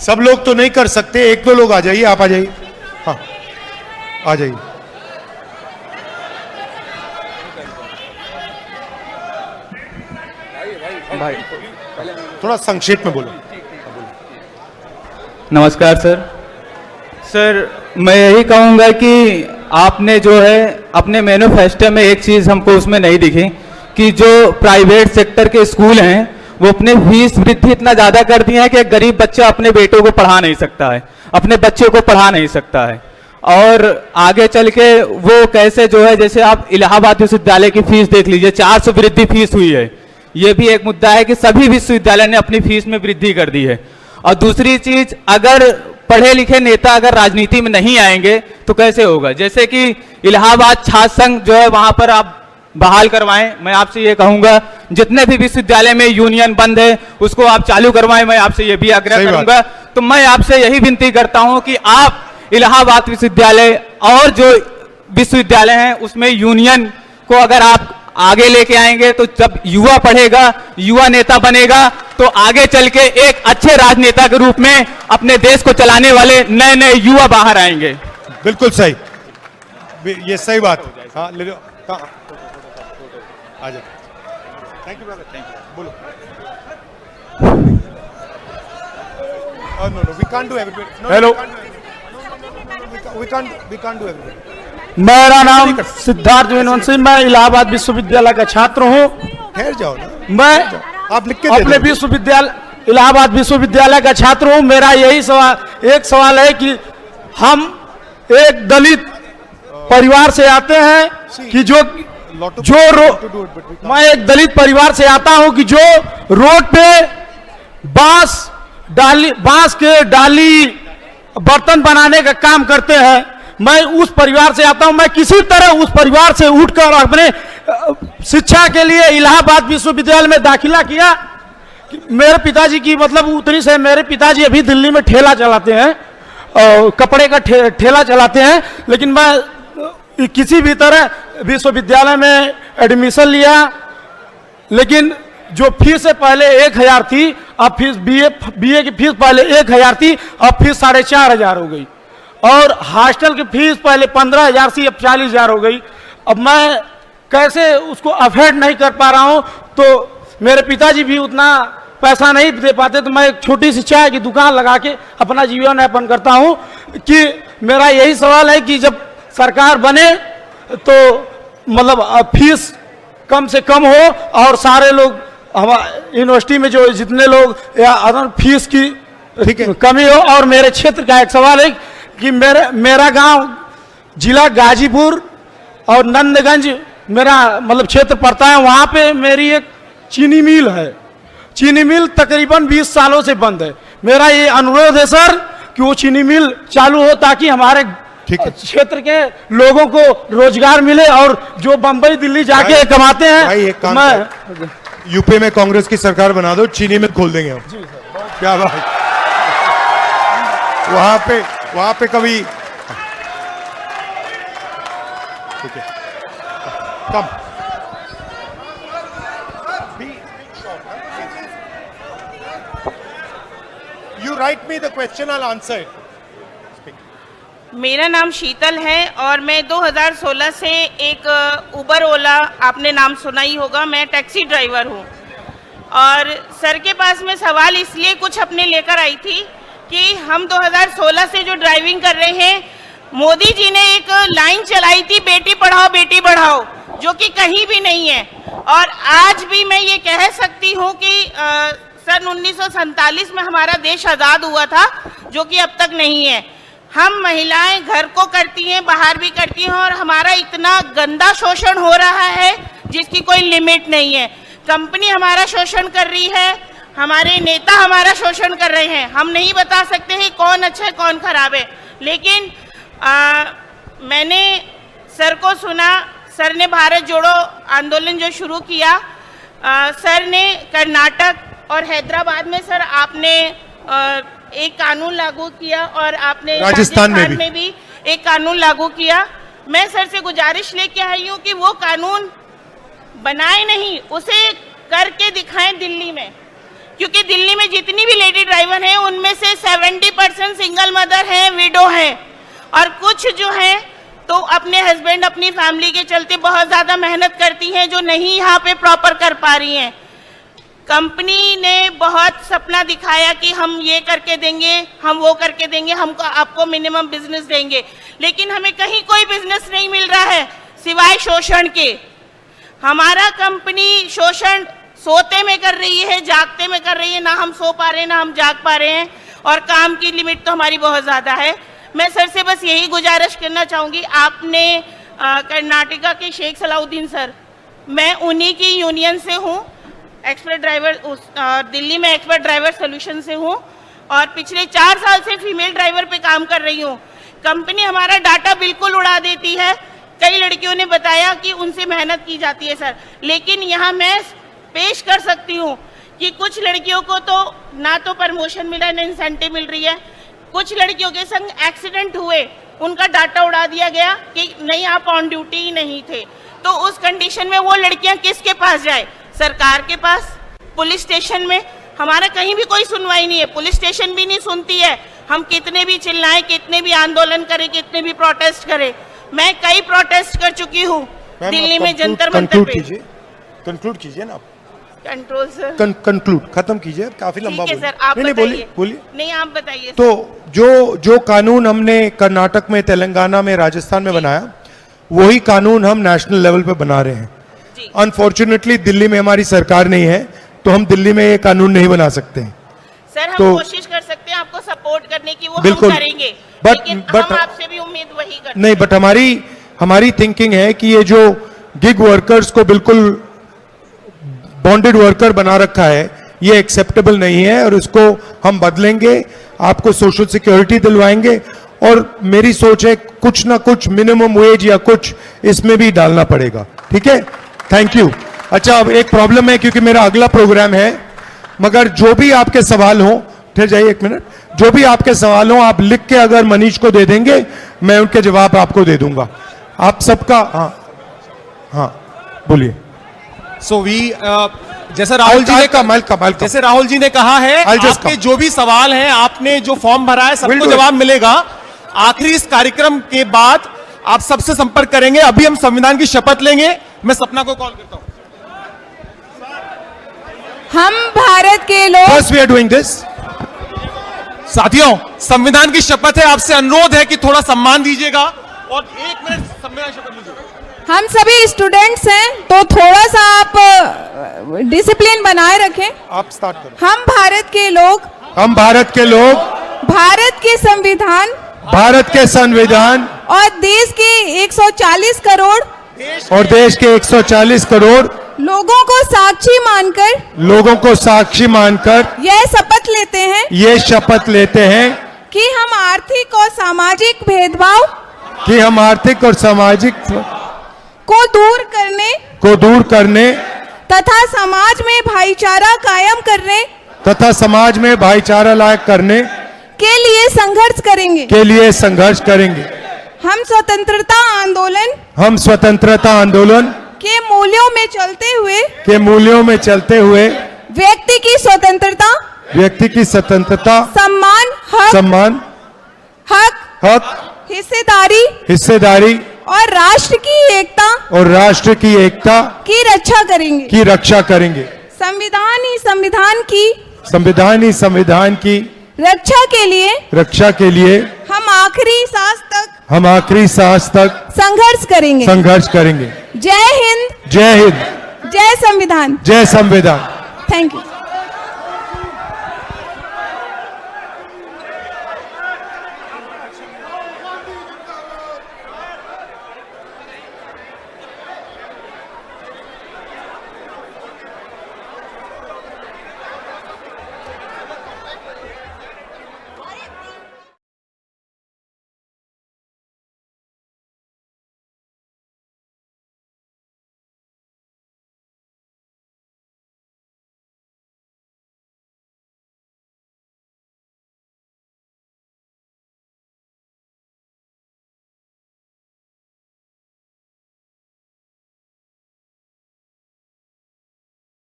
सब लोग तो नहीं कर सकते, 1-2 लोग आ जाइए, आप आ जाइए, हाँ आ जाइए। भाई थोड़ा संक्षेप में बोलो। नमस्कार सर, मैं यही कहूँगा कि आपने जो है अपने मैनिफेस्टो में एक चीज़ हमको उसमें नहीं दिखी कि जो प्राइवेट सेक्टर के स्कूल हैं वो अपने फीस वृद्धि इतना ज़्यादा कर दिए हैं कि एक गरीब बच्चा अपने बेटों को पढ़ा नहीं सकता है, अपने बच्चे को पढ़ा नहीं सकता है। और आगे चल के वो कैसे जो है, जैसे आप इलाहाबाद विश्वविद्यालय की फीस देख लीजिए, 400 वृद्धि फीस हुई है। ये भी एक मुद्दा है कि सभी विश्वविद्यालय ने अपनी फीस में वृद्धि कर दी है। और दूसरी चीज, अगर पढ़े लिखे नेता अगर राजनीति में नहीं आएंगे तो कैसे होगा? जैसे कि इलाहाबाद छात्र संघ जो है वहां पर आप बहाल करवाएं। मैं आपसे ये कहूंगा जितने भी विश्वविद्यालय में यूनियन बंद है उसको आप चालू करवाएं। मैं आपसे ये भी आग्रह करूंगा। तो मैं आपसे यही विनती करता हूं कि आप इलाहाबाद विश्वविद्यालय और जो विश्वविद्यालय हैं उसमें यूनियन को अगर आप आगे लेके आएंगे तो जब युवा पढ़ेगा, युवा नेता बनेगा, तो आगे चल के एक अच्छे राजनेता के रूप में अपने देश को चलाने वाले नए नए युवा बाहर आएंगे। बिल्कुल सही, ये सही बात है। हाँ ले लो, आ जाओ। Thank you brother, thank you. बोलो। No we can't do everybody. Hello, we can't do everybody. मेरा नाम सिद्धार्थ वेनवंशी, मैं इलाहाबाद विश्वविद्यालय का छात्र हूँ। ठहर जाओ ना, मैं आप लिख के अपने विश्वविद्यालय इलाहाबाद विश्वविद्यालय का छात्र हूँ। मेरा यही सवाल है कि हम एक दलित परिवार से आते हैं कि मैं एक दलित परिवार से आता हूं कि जो रोड पे बांस के डाली बर्तन बनाने का काम करते हैं। मैं उस परिवार से आता हूं। मैं किसी तरह उस परिवार से उठकर अपने शिक्षा के लिए इलाहाबाद विश्वविद्यालय में दाखिला किया मेरे पिताजी की मतलब उतनी से, मेरे पिताजी अभी दिल्ली में ठेला चलाते हैं, कपड़े का ठेला चलाते हैं, लेकिन मैं किसी भी तरह विश्वविद्यालय में एडमिशन लिया, लेकिन जो फीस से पहले 1000 थी, अब फीस बीए की फीस पहले 1000 थी, अब फीस 4500 हो गई, और हॉस्टल की फीस पहले 15000 थी, अब 40000 हो गई। अब मैं कैसे उसको अफोर्ड नहीं कर पा रहा हूं, तो मेरे पिताजी भी उतना पैसा नहीं दे पाते, तो मैं एक छोटी सी चाय की दुकान लगा के अपना जीवन यापन करता हूं। कि मेरा यही सवाल है कि जब सरकार बने तो मतलब फीस कम से कम हो, और सारे लोग हमारे यूनिवर्सिटी में जो जितने लोग या अदर फीस की कमी हो। और मेरे क्षेत्र का एक सवाल है कि मेरा गांव जिला गाजीपुर और नंदगंज मेरा मतलब क्षेत्र पड़ता है, वहाँ पे मेरी एक चीनी मिल है। चीनी मिल तकरीबन 20 सालों से बंद है। मेरा ये अनुरोध है सर कि वो चीनी मिल चालू हो, ताकि हमारे क्षेत्र के लोगों को रोजगार मिले, और जो बंबई दिल्ली जाके कमाते हैं। मैं यूपी में कांग्रेस की सरकार बना दो, चीनी मिल खोल देंगे हम। क्या बात, वहां पे कभी ठीक है, कम You write me the question, I'll answer it. मेरा नाम शीतल है और मैं 2016 से एक उबर ओला, आपने नाम सुना ही होगा, मैं टैक्सी ड्राइवर हूँ। और सर के पास मैं सवाल इसलिए कुछ अपने लेकर आई थी कि हम 2016 से जो ड्राइविंग कर रहे हैं, मोदी जी ने एक लाइन चलाई थी, बेटी पढ़ाओ, जो कि कहीं भी नहीं है। और आज भी मैं ये कह सकती हूँ कि सन 1947 में हमारा देश आज़ाद हुआ था, जो कि अब तक नहीं है। हम महिलाएं घर को करती हैं, बाहर भी करती हैं, और हमारा इतना गंदा शोषण हो रहा है जिसकी कोई लिमिट नहीं है। कंपनी हमारा शोषण कर रही है, हमारे नेता हमारा शोषण कर रहे हैं। हम नहीं बता सकते हैं कौन अच्छा है कौन खराब है। लेकिन मैंने सर को सुना, सर ने भारत जोड़ो आंदोलन जो शुरू किया, सर ने कर्नाटक और हैदराबाद में सर आपने एक कानून लागू किया, और आपने राजस्थान में भी एक कानून लागू किया। मैं सर से गुजारिश लेके आई हूँ कि वो कानून बनाए नहीं, उसे करके दिखाएं दिल्ली में, क्योंकि दिल्ली में जितनी भी लेडी ड्राइवर हैं उनमें से 70% सिंगल मदर हैं, विडो हैं, और कुछ जो हैं तो अपने हस्बैंड अपनी फैमिली के चलते बहुत ज़्यादा मेहनत करती हैं, जो नहीं यहाँ पे प्रॉपर कर पा रही हैं। कंपनी ने बहुत सपना दिखाया कि हम ये करके देंगे, हम वो करके देंगे, हमको आपको मिनिमम बिजनेस देंगे, लेकिन हमें कहीं कोई बिजनेस नहीं मिल रहा है सिवाय शोषण के। हमारा कंपनी शोषण सोते में कर रही है, जागते में कर रही है, ना हम सो पा रहे हैं ना हम जाग पा रहे हैं, और काम की लिमिट तो हमारी बहुत ज़्यादा है। मैं सर से बस यही गुजारिश करना चाहूँगी, आपने कर्नाटका के शेख सलाउद्दीन सर, मैं उन्हीं की यूनियन से हूँ, एक्सपर्ट ड्राइवर, दिल्ली में एक्सपर्ट ड्राइवर सोल्यूशन से हूँ, और पिछले 4 साल से फीमेल ड्राइवर पे काम कर रही हूँ। कंपनी हमारा डाटा बिल्कुल उड़ा देती है। कई लड़कियों ने बताया कि उनसे मेहनत की जाती है सर, लेकिन यहाँ मैं पेश कर सकती हूँ कि कुछ लड़कियों को तो ना तो प्रमोशन मिला, ना इंसेंटिव मिल रही है। कुछ लड़कियों के संग एक्सीडेंट हुए, उनका डाटा उड़ा दिया गया कि नहीं आप ऑन ड्यूटी ही नहीं थे। तो उस कंडीशन में वो लड़कियां किसके पास जाए? सरकार के पास, पुलिस स्टेशन में। हमारा कहीं भी कोई सुनवाई नहीं है, पुलिस स्टेशन भी नहीं सुनती है। हम कितने भी चिल्लाएं, कितने भी आंदोलन करें, कितने भी प्रोटेस्ट करें। मैं कई प्रोटेस्ट कर चुकी हूँ दिल्ली में, जंतर मंतर पे। कंक्लूड कीजिए ना आप। कंट्रोल सर, कंक्लूड खत्म कीजिए, काफी लंबा ठीक है सर, आप बोलिए। नहीं आप बताइए। तो जो कानून हमने कर्नाटक में, तेलंगाना में, राजस्थान में बनाया, वही कानून हम नेशनल लेवल पे बना रहे हैं। अनफॉर्चुनेटली दिल्ली में हमारी सरकार नहीं है, तो हम दिल्ली में ये कानून नहीं बना सकते हैं। सर हम कोशिश कर सकते हैं आपको सपोर्ट करने की, वो हम करेंगे, लेकिन हम आपसे भी उम्मीद वही करते हैं। नहीं, बट हमारी थिंकिंग है कि ये जो गिग वर्कर्स को बिल्कुल बॉन्डेड वर्कर बना रखा है, ये एक्सेप्टेबल नहीं है, और इसको हम बदलेंगे, आपको सोशल सिक्योरिटी दिलवाएंगे, और मेरी सोच है कुछ ना कुछ मिनिमम वेज या कुछ इसमें भी डालना पड़ेगा। ठीक है, थैंक यू। अच्छा, अब एक प्रॉब्लम है, क्योंकि मेरा अगला प्रोग्राम है, मगर जो भी आपके सवाल हो, ठहर जाइए एक मिनट, जो भी आपके सवाल हो आप लिख के अगर मनीष को दे देंगे, मैं उनके जवाब आपको दे दूंगा। आप सबका हाँ बोलिए। सो वी जैसे राहुल जी ने कमाल जैसे राहुल जी ने कहा है, आपके जो भी सवाल हैं, आपने जो फॉर्म भरा है, सबको जवाब मिलेगा। आखिरी इस कार्यक्रम के बाद आप सबसे संपर्क करेंगे। अभी हम संविधान की शपथ लेंगे। मैं सपना को कॉल करता हूं। हम भारत के लोग, first we are doing this. साथियों, संविधान की शपथ है, आपसे अनुरोध है कि थोड़ा सम्मान दीजिएगा और 1 मिनट संविधान शपथ लीजिए। हम सभी स्टूडेंट्स हैं, तो थोड़ा सा आप डिसिप्लिन बनाए रखें। आप स्टार्ट करो। हम भारत के लोग, हम भारत के लोग, भारत के संविधान और देश के 140 करोड़ लोगों को साक्षी मानकर यह शपथ लेते हैं कि हम आर्थिक और सामाजिक भेदभाव को दूर करने तथा समाज में भाईचारा कायम करने के लिए संघर्ष करेंगे। हम स्वतंत्रता आंदोलन के मूल्यों में चलते हुए व्यक्ति की स्वतंत्रता, सम्मान, हक, हिस्सेदारी और राष्ट्र की एकता की रक्षा करेंगे। संविधान की रक्षा के लिए हम आखिरी सांस तक संघर्ष करेंगे। जय हिंद, जय संविधान। Thank you.